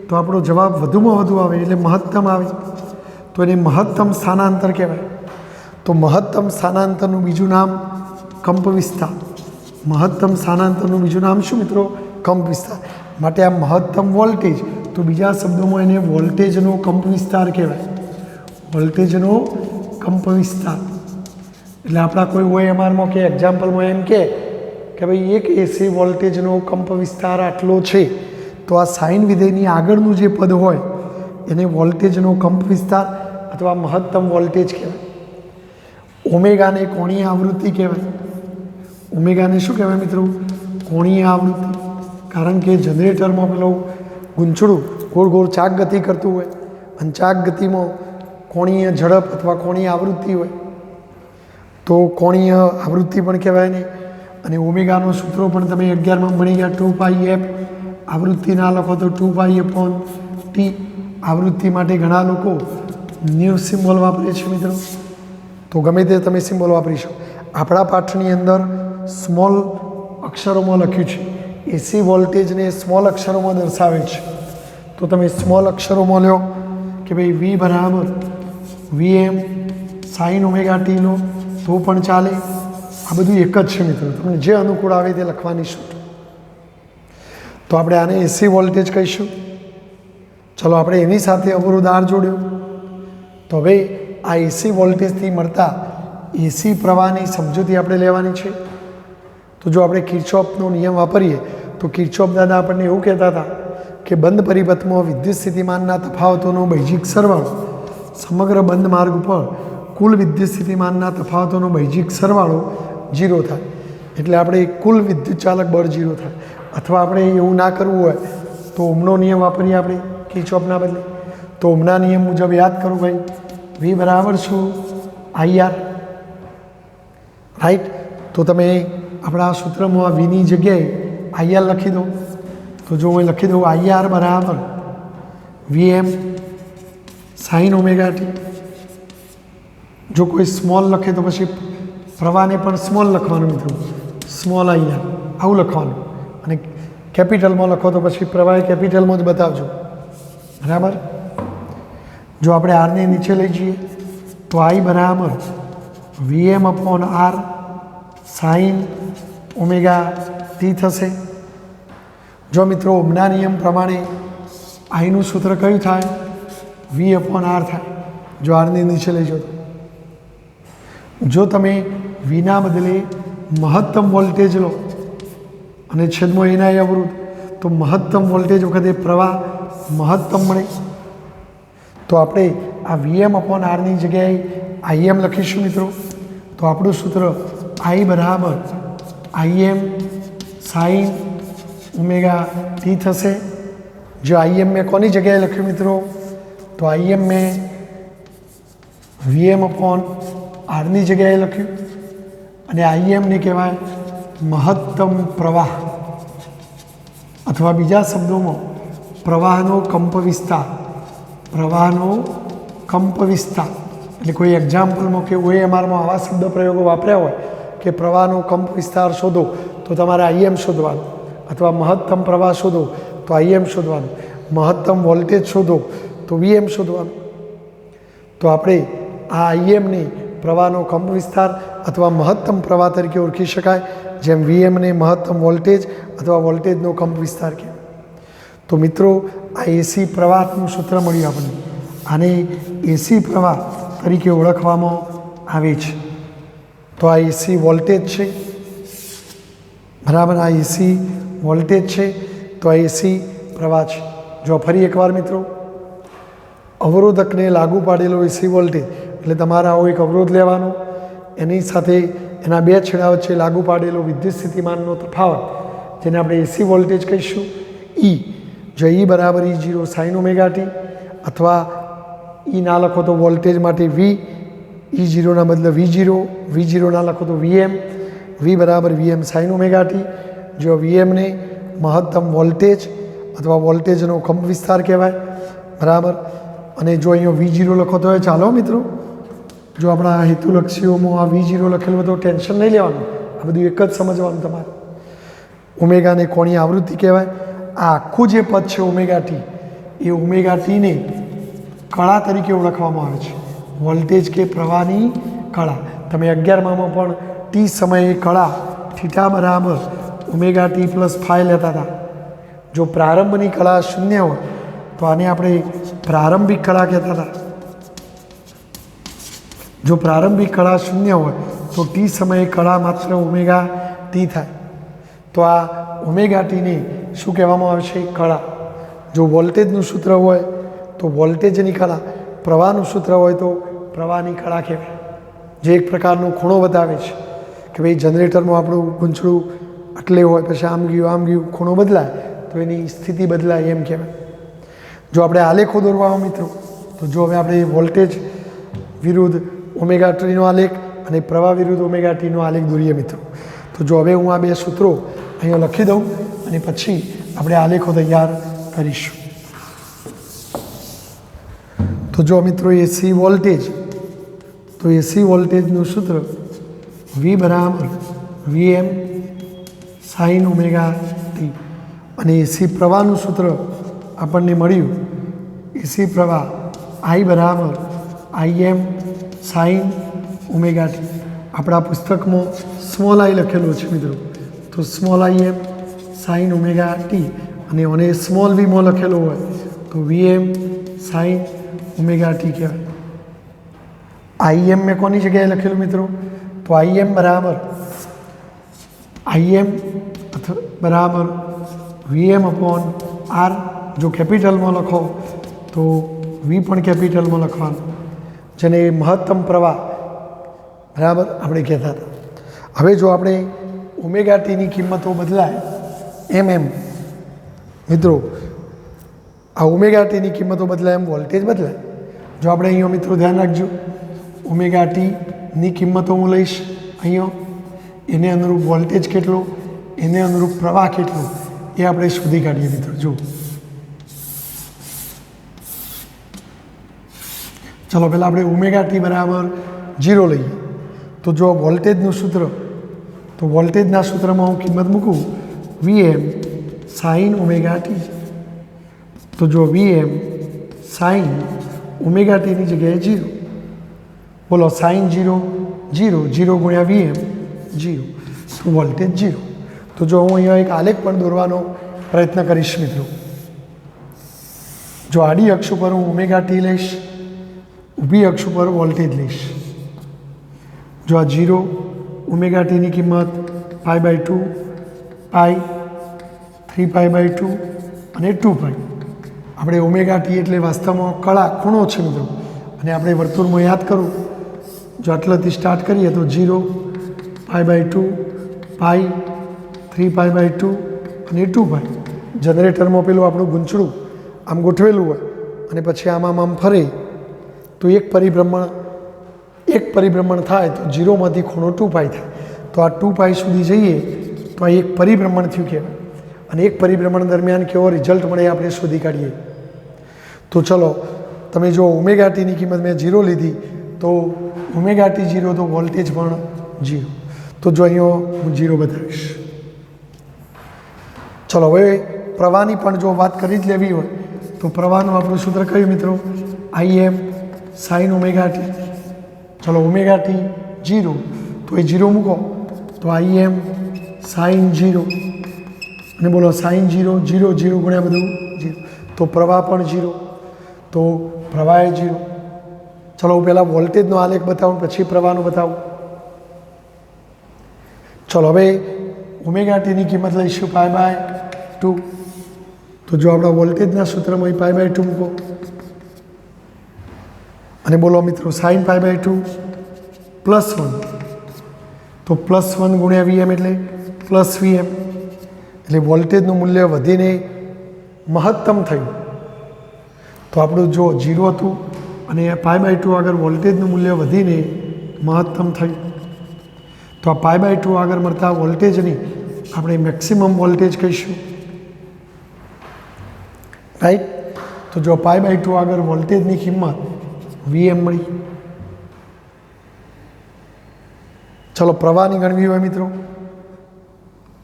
તો આપણો જવાબ વધુમાં વધુ આવે એટલે મહત્તમ આવે, તો એને મહત્તમ સ્થાનાંતર કહેવાય. તો મહત્તમ સ્થાનાંતરનું બીજું નામ કંપ વિસ્તાર. મહત્તમ સ્થાનાંતરનું બીજું નામ શું મિત્રો? કંપ વિસ્તાર. માટે આ મહત્તમ વોલ્ટેજ, તો બીજા શબ્દોમાં એને વોલ્ટેજનો કંપ વિસ્તાર કહેવાય. વોલ્ટેજનો કંપ વિસ્તાર. એટલે આપણા કોઈ OMRમાં કે એક્ઝામ્પલમાં એમ કે ભાઈ એક એસી વોલ્ટેજનો કંપ વિસ્તાર આટલો છે, તો આ સાઇન વિધેયની આગળનું જે પદ હોય એને વોલ્ટેજનો કંપ વિસ્તાર અથવા મહત્તમ વોલ્ટેજ કહેવાય. ઓમેગાને કોણીય આવૃત્તિ કહેવાય. ઓમેગાને શું કહેવાય મિત્રો? કોણીય આવૃત્તિ. કારણ કે જનરેટરમાં પેલું ગૂંચળું ગોળ ગોળ ચાક ગતિ કરતું હોય, અને ચાક ગતિમાં કોણીય ઝડપ અથવા કોણીય આવૃત્તિ હોય, તો કોણીય આવૃત્તિ પણ કહેવાય ને. અને ઓમેગાનો સૂત્રો પણ તમે 11માં ભણી ગયા, 2πf. આવૃત્તિ ના લખો તો 2π/T. આવૃત્તિ માટે ઘણા લોકો ન્યૂ સિમ્બોલ વાપરે છે મિત્રો, તો ગમે તે તમે સિમ્બોલ વાપરી શકો. આપણા પાઠની અંદર સ્મોલ અક્ષરોમાં લખ્યું છે, એસી વોલ્ટેજને સ્મોલ અક્ષરોમાં દર્શાવે છે, તો તમે સ્મોલ અક્ષરોમાં લો કે ભાઈ V બરાબર VM સાઇન ઓમેગા ટી લો તો પણ ચાલે. આ બધું એક જ છે મિત્રો, તમને જે અનુકૂળ આવે તે લખવાની છૂટ. તો આપણે આને એસી વોલ્ટેજ કહીશું. ચલો આપણે એની સાથે અવરોધ R જોડ્યો, તો હવે આ એસી વોલ્ટેજથી મળતા એસી પ્રવાહની સમજૂતી આપણે લેવાની છે. તો જો આપણે કિર્ચોફનો નિયમ વાપરીએ તો કિર્ચોફ દાદા આપણને એવું કહેતા હતા કે બંધ પરિપથમાં વિદ્યુત સ્થિતિમાનના તફાવતોનો બૈજિક સરવાળો સમગ્ર બંધ માર્ગ ઉપર કુલ વિદ્યુત સ્થિતિમાનના તફાવતોનો બૈજિક સરવાળો 0 થાય. એટલે આપણે કુલ વિદ્યુત ચાલક બળ 0 થાય. અથવા આપણે એવું ના કરવું હોય તો ઓહમનો નિયમ વાપરીએ આપણે કિર્ચોફના બદલે. તો ઓહમના નિયમ મુજબ યાદ કરું ભાઈ, V બરાબર શું? IR. રાઈટ. તો તમે આપણા સૂત્રમાં Vની જગ્યાએ IR લખી દો. તો જો હું લખી દઉં IR બરાબર VM સાઇન ઓમેગા ટી. જો કોઈ સ્મોલ લખે તો પછી પ્રવાહને પણ સ્મોલ લખવાનું મિત્રો, સ્મોલ IR આવું લખવાનું. અને કેપિટલમાં લખો તો પછી પ્રવાહ કેપિટલમાં જ બતાવજો, બરાબર. જો આપણે આરને નીચે લઈ જઈએ તો I બરાબર VM/R સાઇન ઓમેગા ટી થશે। જો મિત્રો ઓમના નિયમ પ્રમાણે આઈનું સૂત્ર કયું થાય? વી અપોન આર થાય। જો આરની નીચે લઈ જાઓ જો તમે વીના બદલે મહત્તમ વોલ્ટેજ લો અને છેદમાં એના અવરોધ, તો મહત્તમ વોલ્ટેજ વખતે પ્રવાહ મહત્તમ મળે। તો આપણે આ વીએમ અપોન આરની જગ્યાએ આઈએમ લખીશું મિત્રો। તો આપણું સૂત્ર આઈ બરાબર આઈએમ સાઇન ઓમેગા ટી થશે। જો આઈએમ મેં કોની જગ્યાએ લખ્યું મિત્રો? તો આઈએમ મેં વીએમ અપોન આરની જગ્યાએ લખ્યું અને આઈએમને કહેવાય મહત્તમ પ્રવાહ, અથવા બીજા શબ્દોમાં પ્રવાહનો કંપ વિસ્તાર। પ્રવાહનો કંપ વિસ્તાર એટલે કોઈ એક્ઝામ્પલમાં કે ઓએમઆરમાં આવા શબ્દ પ્રયોગો વાપર્યા હોય કે પ્રવાહનો કંપ વિસ્તાર શોધો તો તમારે આઈએમ શોધવાનું, અથવા મહત્તમ પ્રવાહ શોધો તો આઈએમ શોધવાનું, મહત્તમ વોલ્ટેજ શોધો તો વીએમ શોધવાનું। તો આપણે આ આઈએમને પ્રવાહનો કંપ વિસ્તાર અથવા મહત્તમ પ્રવાહ તરીકે ઓળખી શકાય, જેમ વીએમને મહત્તમ વોલ્ટેજ અથવા વોલ્ટેજનો કંપ વિસ્તાર કહેવાય। તો મિત્રો આ એસી પ્રવાહનું સૂત્ર મળ્યું આપણને, આને એસી પ્રવાહ તરીકે ઓળખવામાં આવે છે। તો આ એસી વોલ્ટેજ છે, બરાબર, આ એસી વોલ્ટેજ છે, તો આ એસી પ્રવાહ છે। જો ફરી એકવાર મિત્રો, અવરોધકને લાગુ પાડેલો એસી વોલ્ટેજ એટલે તમારે આવો એક અવરોધ લેવાનો, એની સાથે એના બે છેડા વચ્ચે લાગુ પાડેલો વિદ્યુત સ્થિતિમાનનો તફાવત, જેને આપણે એસી વોલ્ટેજ કહીશું ઈ। જો ઈ બરાબર E0 સાઇન ઓમેગા ટી, અથવા ઈ ના લખો તો વોલ્ટેજ માટે વી, E0ના બદલે V0 ના લખો તો વીએમ, વી બરાબર વીએમ સાઇન ઓમેગા ટી। જો વીએમને મહત્તમ વોલ્ટેજ અથવા વોલ્ટેજનો કંપ વિસ્તાર કહેવાય, બરાબર। અને જો અહીંયા V0 લખો તો ચાલો મિત્રો, જો આપણા હેતુલક્ષીઓમાં આ V0 લખેલું તો ટેન્શન નહીં લેવાનું, આ બધું એક જ સમજવાનું તમારે। ઓમેગાને કોણીય આવૃત્તિ કહેવાય। આ આખું જે પદ છે ઓમેગા ટી, એ ઓમેગા ટીને કળા તરીકે ઓળખવામાં આવે છે, વોલ્ટેજ કે પ્રવાહની કળા। તમે 11માં પણ ટી સમયે કળા થીટા બરાબર ઓમેગા ટી પ્લસ ફાઈ લેતા હતા। જો પ્રારંભની કળા શૂન્ય હોય તો આને આપણે પ્રારંભિક કળા કહેતા હતા। જો પ્રારંભિક કળા શૂન્ય હોય તો ટી સમયે કળા માત્ર ઓમેગા ટી થાય। તો આ ઓમેગા ટીને શું કહેવામાં આવે છે? કળા। જો વોલ્ટેજનું સૂત્ર હોય તો વોલ્ટેજની કળા, પ્રવાહનું સૂત્ર હોય તો પ્રવાહની કળા કહેવાય, જે એક પ્રકારનો ખૂણો બતાવે છે કે ભાઈ જનરેટરમાં આપણું ગૂંચળું આટલે હોય, પછી આમ ગયું, ખૂણો બદલાય તો એની સ્થિતિ બદલાય એમ કહેવાય। જો આપણે આલેખો દોરવા મિત્રો, તો જો હવે આપણે વોલ્ટેજ વિરુદ્ધ ઓમેગા ટીનો આલેખ અને પ્રવાહ વિરુદ્ધ ઓમેગા ટીનો આલેખ દોરીએ મિત્રો, તો જો હવે હું આ બે સૂત્રો અહીંયા લખી દઉં અને પછી આપણે આલેખો તૈયાર કરીશું। તો જો મિત્રો એસી વોલ્ટેજ, તો એસી વોલ્ટેજનું સૂત્ર વી બરાબર વીએમ સાઇન ઓમેગા ટી, અને એસી પ્રવાહનું સૂત્ર આપણને મળ્યું, એસી પ્રવાહ આઈ બરાબર આઈએમ સાઇન ઓમેગા ટી। આપણા પુસ્તકમાં સ્મોલ આઈ લખેલો છે મિત્રો, તો small IM sign omega T, અને મને સ્મોલ વીમાં લખેલો હોય તો વીએમ સાઇન ઓમેગા ટી કહેવાય। આઈએમ મેં કોની જગ્યાએ લખેલું મિત્રો? તો આઈએમ બરાબર બરાબર વીએમ અપોન આર। જો કેપિટલમાં લખો તો વી પણ કેપિટલમાં લખવાનું, જેને મહત્તમ પ્રવાહ બરાબર આપણે કહેતા હતા। હવે જો આપણે ઓમેગા ટીની કિંમતો બદલાય એમ મિત્રો, આ ઓમેગા ટીની કિંમતો બદલાય એમ વોલ્ટેજ બદલાય। જો આપણે અહીંયા મિત્રો ધ્યાન રાખજો, ઓમેગા ટીની કિંમતો હું લઈશ અહીંયા, એને અનુરૂપ વોલ્ટેજ કેટલો, એને અનુરૂપ પ્રવાહ કેટલો, એ આપણે શોધી કાઢીએ મિત્રો। જો ચલો પહેલાં આપણે ઓમેગા ટી બરાબર 0 લઈએ, તો જો વોલ્ટેજનું સૂત્ર, તો વોલ્ટેજના સૂત્રમાં હું કિંમત મૂકું વીએમ સાઇન ઓમેગા ટી, તો જો વીએમ સાઇન ઓમેગા ટીની જગ્યાએ 0, બોલો સાઇન 0 0 0 ગુણ્યા વીએમ 0, તો વોલ્ટેજ 0. તો જો હું અહીંયા એક આલેખ પણ દોરવાનો પ્રયત્ન કરીશ મિત્રો, જો આડી અક્ષ ઉપર હું ઓમેગા ટી લઈશ, ઊભી અક્ષ ઉપર વોલ્ટેજ લઈશ. જો આ 0 ઓમેગા ટીની કિંમત π/2, પાઈ, 3π/2 અને 2π. આપણે ઓમેગા ટી એટલે વાસ્તવમાં કળા ખૂણો છે મિત્રો, અને આપણે વર્તુળમાં યાદ કરું, જો આટલાથી સ્ટાર્ટ કરીએ તો 0, π/2, પાઈ, 3π/2 અને 2π. જનરેટરમાં પેલું આપણું ગૂંચળું આમ ગોઠવેલું હોય અને પછી આમ ફરે તો એક પરિભ્રમણ થાય તો 0માંથી ખૂણો 2π થાય. તો આ 2π સુધી જઈએ તો આ એક પરિભ્રમણ થયું કહેવાય, અને એક પરિભ્રમણ દરમિયાન કેવો રિઝલ્ટ મળે આપણે શોધી કાઢીએ. તો ચલો તમે જો ઓમેગા ટીની કિંમત મેં 0 લીધી તો ઓમેગા ટી 0 તો વોલ્ટેજ પણ 0. તો જો અહીંયા હું 0 બતાવીશ. ચલો હવે પ્રવાહની પણ જો વાત કરી જ લેવી હોય તો પ્રવાહનું આપણું સૂત્ર કયું મિત્રો? Im sin omega T. ચલો ઓમેગા ટી 0 તો એ 0 મૂકો તો Im sin 0, અને બોલો sin 0, 0 0 ગુણ્યા બધું 0, તો પ્રવાહ પણ 0, તો પ્રવાહ એ 0. ચલો હું પહેલાં વોલ્ટેજનો આલેખ બતાવું પછી પ્રવાહનું બતાવું. ચલો હવે ઓમેગા ટીની કિંમત લઈશું π/2. તો જો આપણા વોલ્ટેજના સૂત્રમાં π/2 મૂકો અને બોલો મિત્રો sin π/2 +1, તો +1 ગુણ્યા Vm એટલે +Vm, એટલે વોલ્ટેજનું મૂલ્ય વધીને મહત્તમ થયું. તો આપણું જો 0 હતું અને π/2 આગળ વોલ્ટેજનું મૂલ્ય વધીને મહત્તમ થયું, તો આ π/2 આગળ મળતા વોલ્ટેજની આપણે મેક્સિમમ વોલ્ટેજ કહીશું, રાઈટ. તો જો π/2 આગળ વોલ્ટેજની કિંમત Vm મળી. ચલો પ્રવાહની ગણવી હોય મિત્રો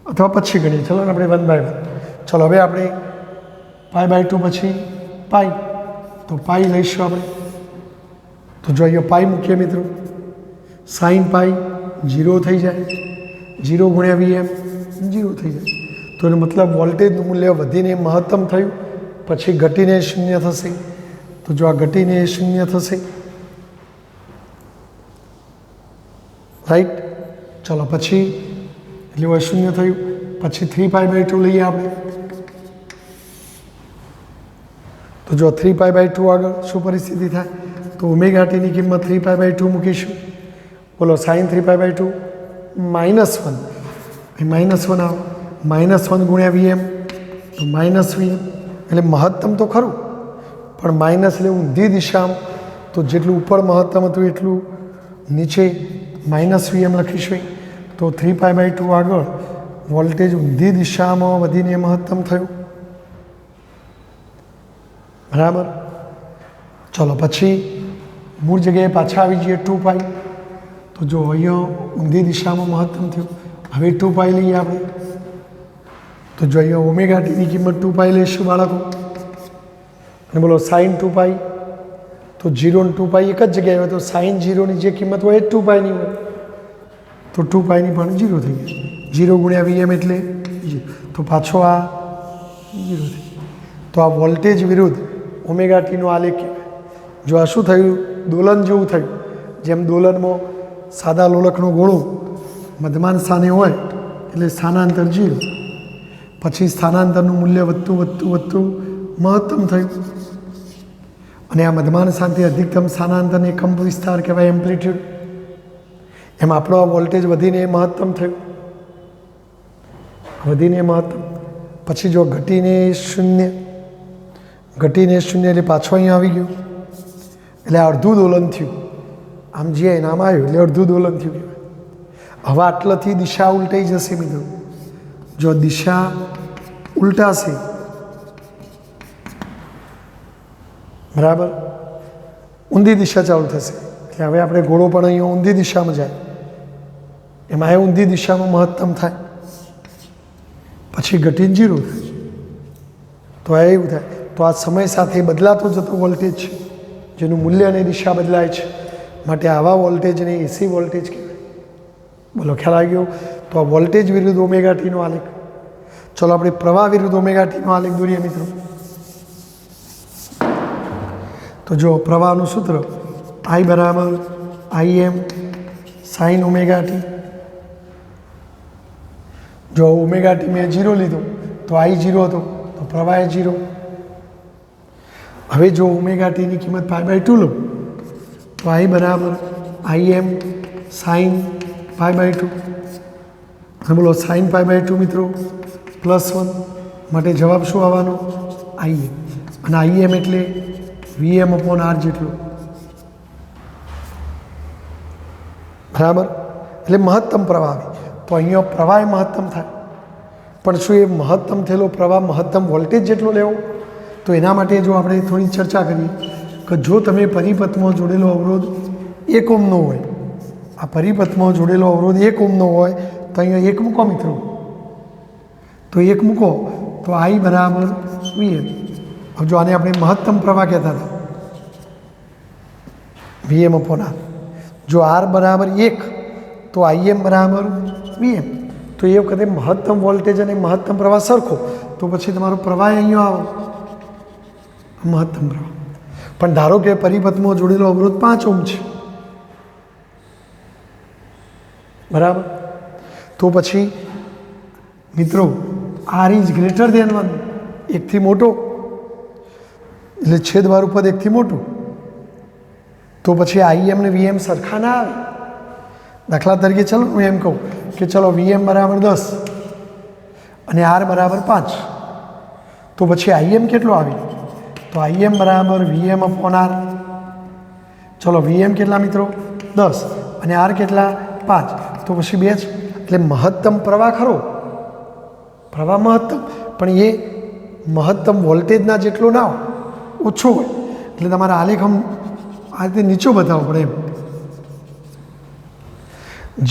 અથવા પછી ગણીએ, ચલો ને આપણે 1 by 1. ચલો હવે આપણે π/2 પછી પાઈ, તો પાઈ લઈશું આપણે. તો જો અહીંયા પાઈ મૂકીએ મિત્રો, sin પાઈ 0 થઈ જાય, 0 ગુણ્યા Vm 0 થઈ જાય. તો એનો મતલબ વોલ્ટેજનું મૂલ્ય વધીને મહત્તમ થયું, પછી ઘટીને 0 થશે. તો જો આ ઘટીને 0 થશે, રાઈટ. ચલો પછી એટલે 0 થયું, પછી 3π/2 લઈએ આપણે. તો જો 3π/2 આગળ શું પરિસ્થિતિ થાય? તો ઓમેગા ટીની કિંમત 3π/2 મૂકીશું. બોલો sin 3π/2 -1, -1 આવે, -1 ગુણ્યા Vm તો -Vm, એટલે મહત્તમ તો ખરું પણ માઇનસ એટલે ઊંધી દિશામાં, તો જેટલું ઉપર મહત્તમ હતું એટલું નીચે -Vm લખીશું. તો 3π/2 આગળ વોલ્ટેજ ઊંધી દિશામાં વધીને મહત્તમ થયું, બરાબર. ચલો પછી મૂળ જગ્યાએ પાછા આવી જઈએ 2π. તો જો અહીંયા ઊંધી દિશામાં મહત્તમ થયું, હવે 2π લઈએ આપણે. તો જો અહીંયા ઓમેગા ટીની કિંમત 2π લઈશું બાળકો, અને બોલો sin 2π. તો 0 અને 2π એક જ જગ્યાએ હોય, તો sin 0ની જે કિંમત હોય એ 2πની હોય, તો 2πની પણ 0 થઈ ગઈ. 0 ગુણ્યા Vm એટલે 0, તો પાછો આ 0 થઈ ગયું. તો આ વોલ્ટેજ વિરુદ્ધ ઓમેગા ટીનો આલેખ કહેવાય. જો આ શું થયું? દોલન જેવું થયું. જેમ દોલનમાં સાદા લોલકનો ગોળો મધ્યમાન સ્થાને હોય એટલે સ્થાનાંતર 0, પછી સ્થાનાંતરનું મૂલ્ય વધતું મહત્તમ થયું, અને આ મધ્યમાન સ્થાનથી અધિકતમ સ્થાનાંતરને કંપ વિસ્તાર કહેવાય, એમ્પ્લિટ્યુડ. એમ આપણો આ વોલ્ટેજ વધીને મહત્તમ થયું, વધીને મહત્તમ. પછી જો ઘટીને 0 એટલે પાછો અહીંયા આવી ગયું, એટલે અડધું દોલન થયું. આમ જે નામ આવ્યું એટલે અડધું દોલન થયું કહેવાય. હવે આટલાથી દિશા ઉલટાઈ જશે મિત્રો. જો દિશા ઉલટાશે, બરાબર, ઊંધી દિશા ચાલુ થશે. એટલે હવે આપણે ઘોડો પણ અહીંયા ઊંધી દિશામાં જાય, એમાં એ ઊંધી દિશામાં મહત્તમ થાય, પછી ઘટીને 0 થાય. તો આ એવું થાય. તો આ સમય સાથે બદલાતો જતો વોલ્ટેજ છે, જેનું મૂલ્ય અને દિશા બદલાય છે. માટે આવા વોલ્ટેજને એસી વોલ્ટેજ કહેવાય. બોલો ખ્યાલ આવી ગયો? તો આ વોલ્ટેજ વિરુદ્ધ ઓમેગા ટીનો આલેખ. ચલો આપણે પ્રવાહ વિરુદ્ધ ઓમેગા ટીનો આલેખ દોરીએ મિત્રો. તો જો પ્રવાહનું સૂત્ર I બરાબર Im સાઇન ઓમેગા ટી. જો ઓમેગા ટી મેં 0 લીધો તો I 0 હતો, તો પ્રવાહ એ 0. હવે જો ઓમેગા ટીની કિંમત π/2 લો તો I બરાબર Im સાઇન π/2. અને બોલો સાઇન π/2 મિત્રો +1 માટે જવાબ શું આવવાનો? Im. અને Im એટલે Vm/R જેટલું. બરાબર. એટલે મહત્તમ પ્રવાહ આવે. તો અહીંયા પ્રવાહ મહત્તમ થાય, પણ શું એ મહત્તમ થયેલો પ્રવાહ મહત્તમ વોલ્ટેજ જેટલો લેવો? તો એના માટે જો આપણે થોડી ચર્ચા કરીએ કે જો તમે પરિપથમાં જોડેલો અવરોધ 1 ઓહ્મનો હોય, આ પરિપથમાં જોડેલો અવરોધ 1 ઓહ્મનો હોય તો અહીંયા 1 મૂકો મિત્રો. તો 1 મૂકો તો I બરાબર Vm. હવે જો આને આપણે મહત્તમ પ્રવાહ કહેતા હતા, Vm/R. જો R બરાબર 1 તો Im બરાબર Vm. તો એ વખતે મહત્તમ વોલ્ટેજ અને મહત્તમ પ્રવાહ સરખો, તો પછી તમારો પ્રવાહ અહીંયા આવે મહત્તમ પ્રવાહ. પણ ધારો કે પરિપથમાં જોડેલો અવરોધ 5 ઓહ્મ છે, બરાબર. તો પછી મિત્રો R ઇઝ ગ્રેટર ધેન 1, 1 થી મોટો, એટલે છેદવાળું પદ 1 થી મોટું. તો પછી Im ને Vm સરખા ના આવે. દાખલા તરીકે ચલો હું એમ કહું કે ચલો Vm બરાબર 10 અને R બરાબર 5, તો પછી Im કેટલો આવે? તો Im બરાબર Vm/R. ચલો Vm કેટલા મિત્રો? 10 અને R કેટલા? 5. તો પછી 2 જ. એટલે મહત્તમ પ્રવાહ ખરો, પ્રવાહ મહત્તમ, પણ એ મહત્તમ વોલ્ટેજના જેટલો ના હોય, ઓછો હોય. એટલે તમારા આલેખ આ રીતે નીચો બતાવવો પડે એમ.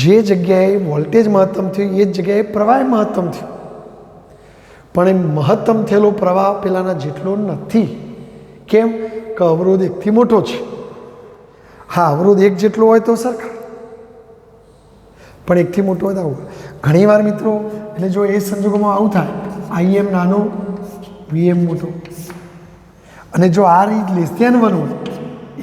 જે જગ્યાએ વોલ્ટેજ મહત્તમ થયું એ જ જગ્યાએ પ્રવાહ મહત્તમ થયું, પણ એ મહત્તમ થયેલો પ્રવાહ પેલાના જેટલો નથી. કેમ? કે અવરોધ 1 થી મોટો છે. હા, અવરોધ 1 જેટલો હોય તો સરખા, પણ 1 થી મોટો હોય તો આવું. ઘણીવાર મિત્રો એટલે જો એ સંજોગોમાં આવું થાય, Im નાનો Vm મોટો, અને જો R ઇઝ લેસ ધેન 1 હોય,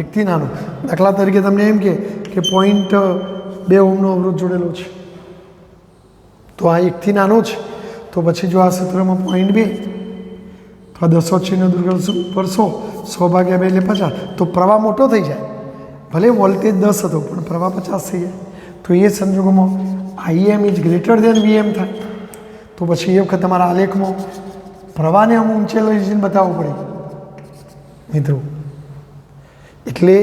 1 થી નાનો. દાખલા તરીકે તમને એમ કે 0.2 ઓહ્મનો અવરોધ જોડેલો છે, તો આ 1 થી નાનો છે, તો પછી જો આ સૂત્રમાં 0.2 તો આ 10 ચિહ્ન દૂર પર 100 / 2 એટલે 50, તો પ્રવાહ મોટો થઈ જાય. ભલે વોલ્ટેજ 10 હતો પણ પ્રવાહ 50 થઈ જાય. તો એ સંજોગોમાં Im is greater than Vm થાય. તો પછી એ વખત તમારા આલેખમાં પ્રવાહને આમ ઊંચે લઈ જઈને બતાવવું પડે મિત્રો. એટલે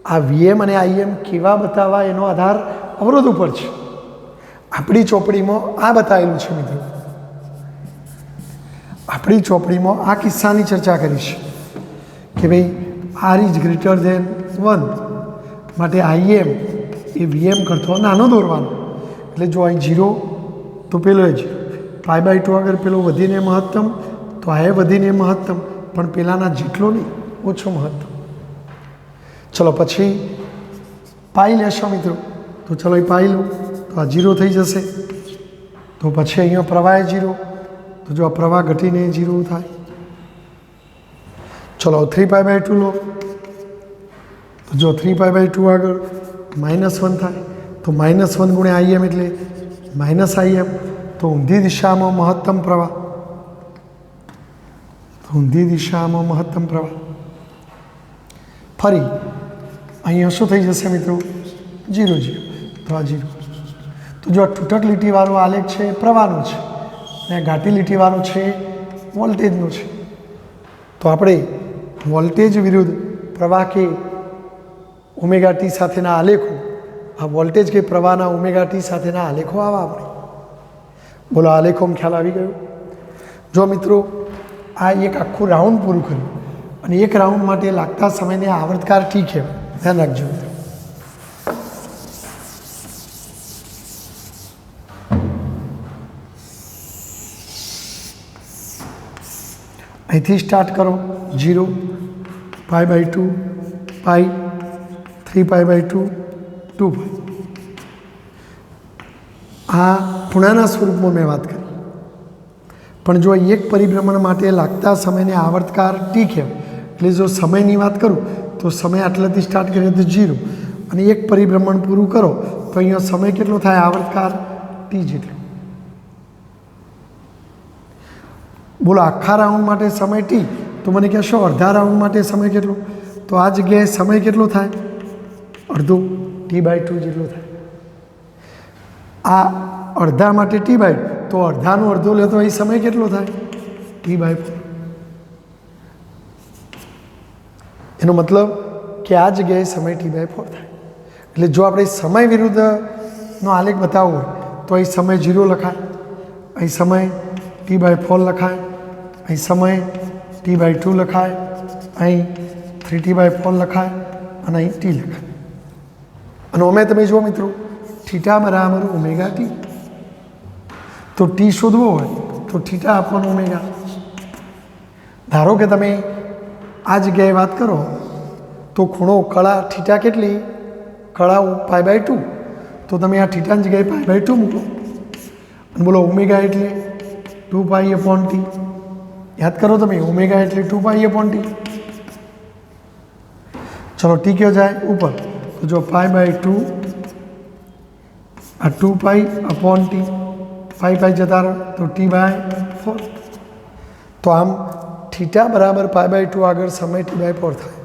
આ Vm અને Im કેવા બતાવવા એનો આધાર અવરોધ ઉપર છે. આપણી ચોપડીમાં આ બતાવેલું છે મિત્રો. આપણી ચોપડીમાં આ કિસ્સાની ચર્ચા કરી છે કે ભાઈ R ઇઝ ગ્રેટર ધેન 1 માટે Im એ Vm કરતો નાનો દોરવાનો. એટલે જો અહીં 0 તો પેલો જ π/2 આગળ પેલો વધીને મહત્તમ, તો આ વધીને મહત્તમ, પણ પેલાના જેટલો નહીં, ઓછો મહત્તમ. ચલો પછી પાઈ લેશો મિત્રો. તો ચલો એ પાઈ લો તો આ 0 થઈ જશે. તો પછી અહીંયા પ્રવાહ 0, તો જો આ પ્રવાહ ઘટીને 0 થાય. ચલો 3π/2 લો તો જો 3π/2 આગળ -1 થાય, તો -1 ગુણ્યા Im એટલે -Im. તો ઊંધી દિશામાં મહત્તમ પ્રવાહ, ઊંધી દિશામાં મહત્તમ પ્રવાહ. ફરી અહીંયા શું થઈ જશે મિત્રો? 0 0. તો આ 0. તો જો આ તૂટક લીટીવાળો આલેખ છે પ્રવાહનો છે, અને ઘાટી લીટીવાળો છે વોલ્ટેજનો છે. તો આપણે વોલ્ટેજ વિરુદ્ધ પ્રવાહ કે ઓમેગા ટી સાથેના આલેખો, આ વોલ્ટેજ કે પ્રવાહના ઓમેગા ટી સાથેના આલેખો આવા આપણે. બોલો આલેખોમાં ખ્યાલ આવી ગયો? જો મિત્રો આ એક આખું રાઉન્ડ પૂરું કર્યું, અને એક રાઉન્ડ માટે લાગતા સમયને આવર્તકાર ટી કહેવાય. ધ્યાન રાખજો મિત્રો. અહીંથી સ્ટાર્ટ કરો 0, π/2, π, 3π/2, 2π. આ ખૂણાના સ્વરૂપમાં મેં વાત કરી, પણ જો એક પરિભ્રમણ માટે લાગતા સમયને આવર્તકાર ટી કહેવાય. એટલે જો સમયની વાત કરું તો સમય આટલાથી સ્ટાર્ટ કરીએ તો 0, અને એક પરિભ્રમણ પૂરું કરો તો અહીંયા સમય કેટલો થાય? આવર્તકાર ટી જેટલો. બોલો આખા રાઉન્ડ માટે સમય ટી, તો મને કહેશો અડધા રાઉન્ડ માટે સમય કેટલો? તો આ જગ્યાએ સમય કેટલો થાય? અડધો, T/2 જેટલો થાય. આ અડધા માટે T/2, તો અડધાનો અડધો લે તો અહીં સમય કેટલો થાય? T/4. એનો મતલબ કે આ જગ્યાએ સમય T/4 થાય. એટલે જો આપણે સમય વિરુદ્ધનો આલેખ બતાવવો હોય તો અહીં સમય 0 લખાય, અહીં સમય T/4 લખાય, અહીં સમય T/2 લખાય, અહીં 3T/4 લખાય અને અહીં T લખાય. અને અમે તમે જુઓ મિત્રો, થીટા બરાબર ઓમેગા ટી. તો ટી શોધવો હોય તો થીટા આપવાનો ઓમેગા. ધારો કે તમે આ જગ્યાએ વાત કરો તો ખૂણો કળા થીટા કેટલી? કળા π/2. તો તમે આ થીટાની જગ્યાએ π/2 મૂકો અને બોલો ઓમેગા એટલે 2π/t. યાદ કરો તમે, ઓમેગા એટલે 2π/t. ચલો ટી કયો જાય? ઉપર. તો જો π/2 આ 2π/t, π જતા રહો તો T/4. તો આમ થીટા બરાબર π/2 આગળ સમય T/4 થાય.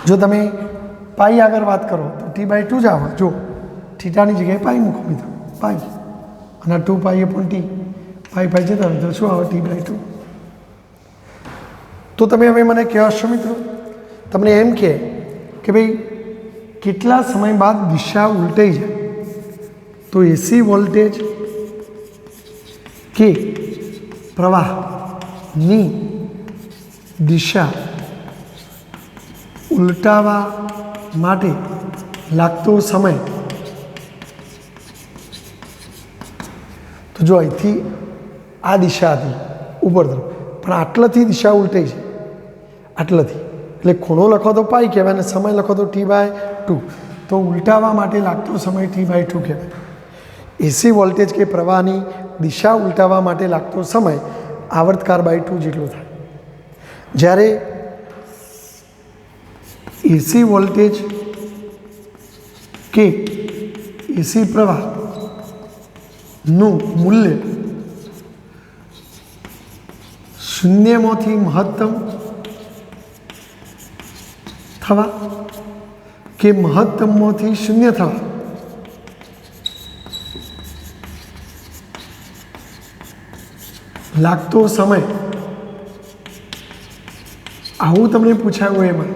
જો તમે પાઈ આગળ વાત કરો તો T/2 જ આવે. જો થીટાની જગ્યાએ પાઈ મૂકો મિત્રો, પાઈ, અને 2π/t, પાઈ જતા રહો તો શું આવે? T/2. તો તમે હવે મને કહેશો મિત્રો, તમને એમ કે ભાઈ કેટલા સમય બાદ દિશા ઉલટાઈ જાય? તો એસી વોલ્ટેજ કે પ્રવાહની દિશા ઉલટાવા માટે લાગતો સમય, તો જો અહીંથી આ દિશા હતી ઉપર તરફ, પણ આટલાથી દિશા ઉલટાઈ છે, આટલાથી. એટલે ખૂણો લખો તો પાઈ કહેવાય અને સમય લખો તો T/2. તો ઉલટાવા માટે લાગતો સમય T/2 કહેવાય. એસી વોલ્ટેજ કે પ્રવાહની દિશા ઉલટાવવા માટે લાગતો સમય આવર્તકાર /2 જેટલો થાય. જ્યારે એસી વોલ્ટેજ કે એસી પ્રવાહનું મૂલ્ય શૂન્યમાંથી મહત્તમ થવા કે મહત્તમમાંથી શૂન્ય થવા લાગતો સમય, આવું તમને પૂછાયું એમાં.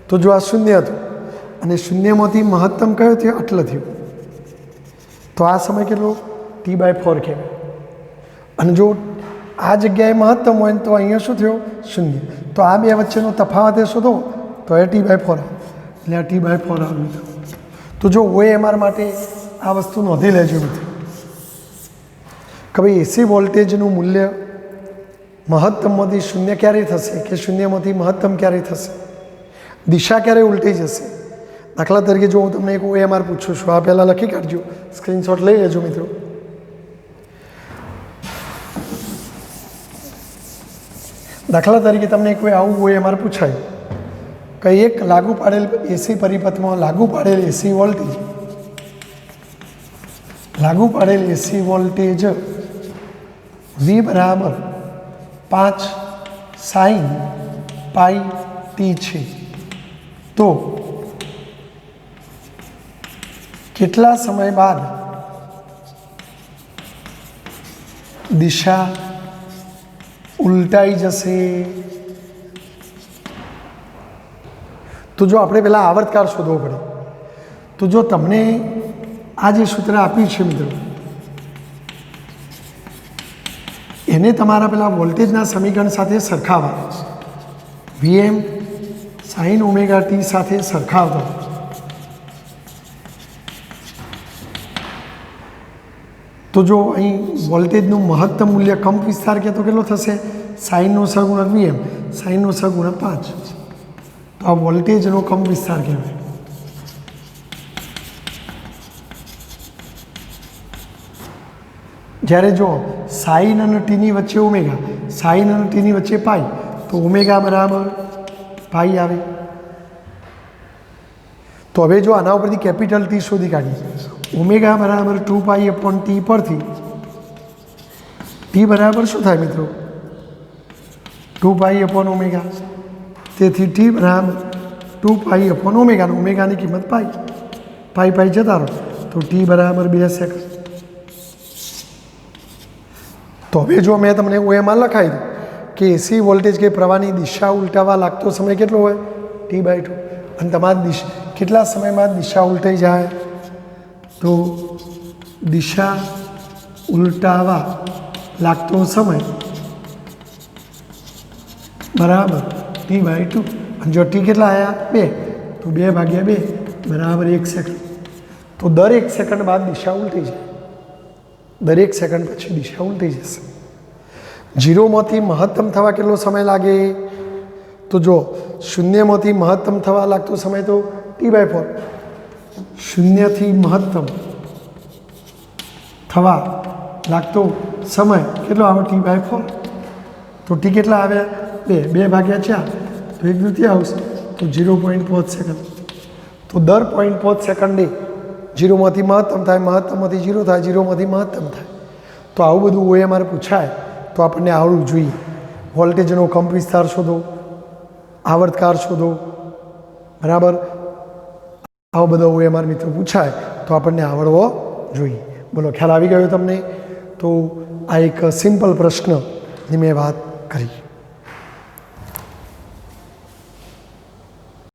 તો જો આ શૂન્ય હતું અને શૂન્યમાંથી મહત્તમ કયો થયો? આટલો થયો. તો આ સમય કેટલો? T/4 કહેવાય. અને જો આ જગ્યાએ મહત્તમ હોય ને તો અહીંયા શું થયો? શૂન્ય. તો આ બે વચ્ચેનો તફાવત એ શોધો તો એ T/4 આવે. એટલે આ T/4 આવ્યું. તો જો OMR માટે આ વસ્તુ નોંધી લેજો મિત્રો કે ભાઈ એસી વોલ્ટેજનું મૂલ્ય મહત્તમમાંથી શૂન્ય ક્યારે થશે કે શૂન્યમાંથી મહત્તમ ક્યારે થશે? દિશા ક્યારે ઉલટી જશે? દાખલા તરીકે જો હું તમને એક OMR પૂછું છું, આ પહેલાં લખી કાઢજો, સ્ક્રીનશોટ લઈ લેજો મિત્રો. દાખલા તરીકે તમને કોઈ આવું OMR પૂછાયું કે એક લાગુ પાડેલ એસી પરિપથમાં લાગુ પાડેલ એસી વોલ્ટેજ V બરાબર 5 sin πt છે. તો કેટલા સમય બાદ દિશા ઉલટાઈ જશે? તો જો આપણે પહેલાં આવર્તકાર શોધવો પડે. તો જો તમને આ જે સૂત્ર આપ્યું છે મિત્રો, એને તમારા પેલા વોલ્ટેજના સમીકરણ સાથે સરખાવવા, Vm sin ωt સાથે સરખાવતો. તો જો અહીં વોલ્ટેજનું મહત્તમ મૂલ્ય કંપ વિસ્તાર કે તો કેટલો થશે? સાઇનનો સહગુણક Vm, સાઇનનો સહગુણક 5. તો આ વોલ્ટેજનો કંપ વિસ્તાર કહેવાય. જ્યારે જો સાઈન અને ટીની વચ્ચે ઓમેગા, સાઈન અને ટીની વચ્ચે પાઈ, તો ઓમેગા બરાબર પાઈ આવે. તો હવે જો આના ઉપરથી કેપિટલ ટી શોધી કાઢીએ, ઓમેગા બરાબર 2π/t પરથી ટી બરાબર શું થાય મિત્રો? 2π/ω. તેથી ટી બરાબર 2π/ω. ઓમેગાની કિંમત પાઈ, પાઈ પાઈ જતા રહો, તો ટી બરાબર 2 સેકન્ડ. તો હવે જો મેં તમને ઓએમાં લખાવી દઉં કે એસી વોલ્ટેજ કે પ્રવાહની દિશા ઉલટાવા લાગતો સમય કેટલો હોય? T/2. અને તમારી કેટલા સમયમાં દિશા ઉલટાઈ જાય? તો દિશા ઉલટાવા લાગતો સમય બરાબર T/2. અને જો ટી કેટલા આવ્યા? 2, તો 2/2 બરાબર 1 સેકન્ડ. તો દર 1 સેકન્ડ બાદ દિશા ઉલટી જાય, દરેક સેકન્ડ પછી દિશા ઉલટી જશે. 0માંથી મહત્તમ થવા કેટલો સમય લાગે? તો જો 0માંથી મહત્તમ થવા લાગતો સમય તો T/4. 0થી મહત્તમ થવા લાગતો સમય કેટલો આવે? T/4. તો ટી કેટલા આવ્યા? 2/4, તો 1/2, તો 0.5 સેકન્ડ. તો દર 0.5 સેકન્ડે 0માંથી મહત્તમ થાય, મહત્તમમાંથી 0 થાય, 0માંથી મહત્તમ થાય. તો આવું બધું OMR પૂછાય તો આપણને આવડવું જોઈએ. વોલ્ટેજનો કંપ વિસ્તાર શોધો, આવર્તકાળ શોધો, બરાબર. આવો બધો OMR મિત્રો પૂછાય તો આપણને આવડવો જોઈએ. બોલો, ખ્યાલ આવી ગયો તમને? તો આ એક સિમ્પલ પ્રશ્નની મેં વાત કરી.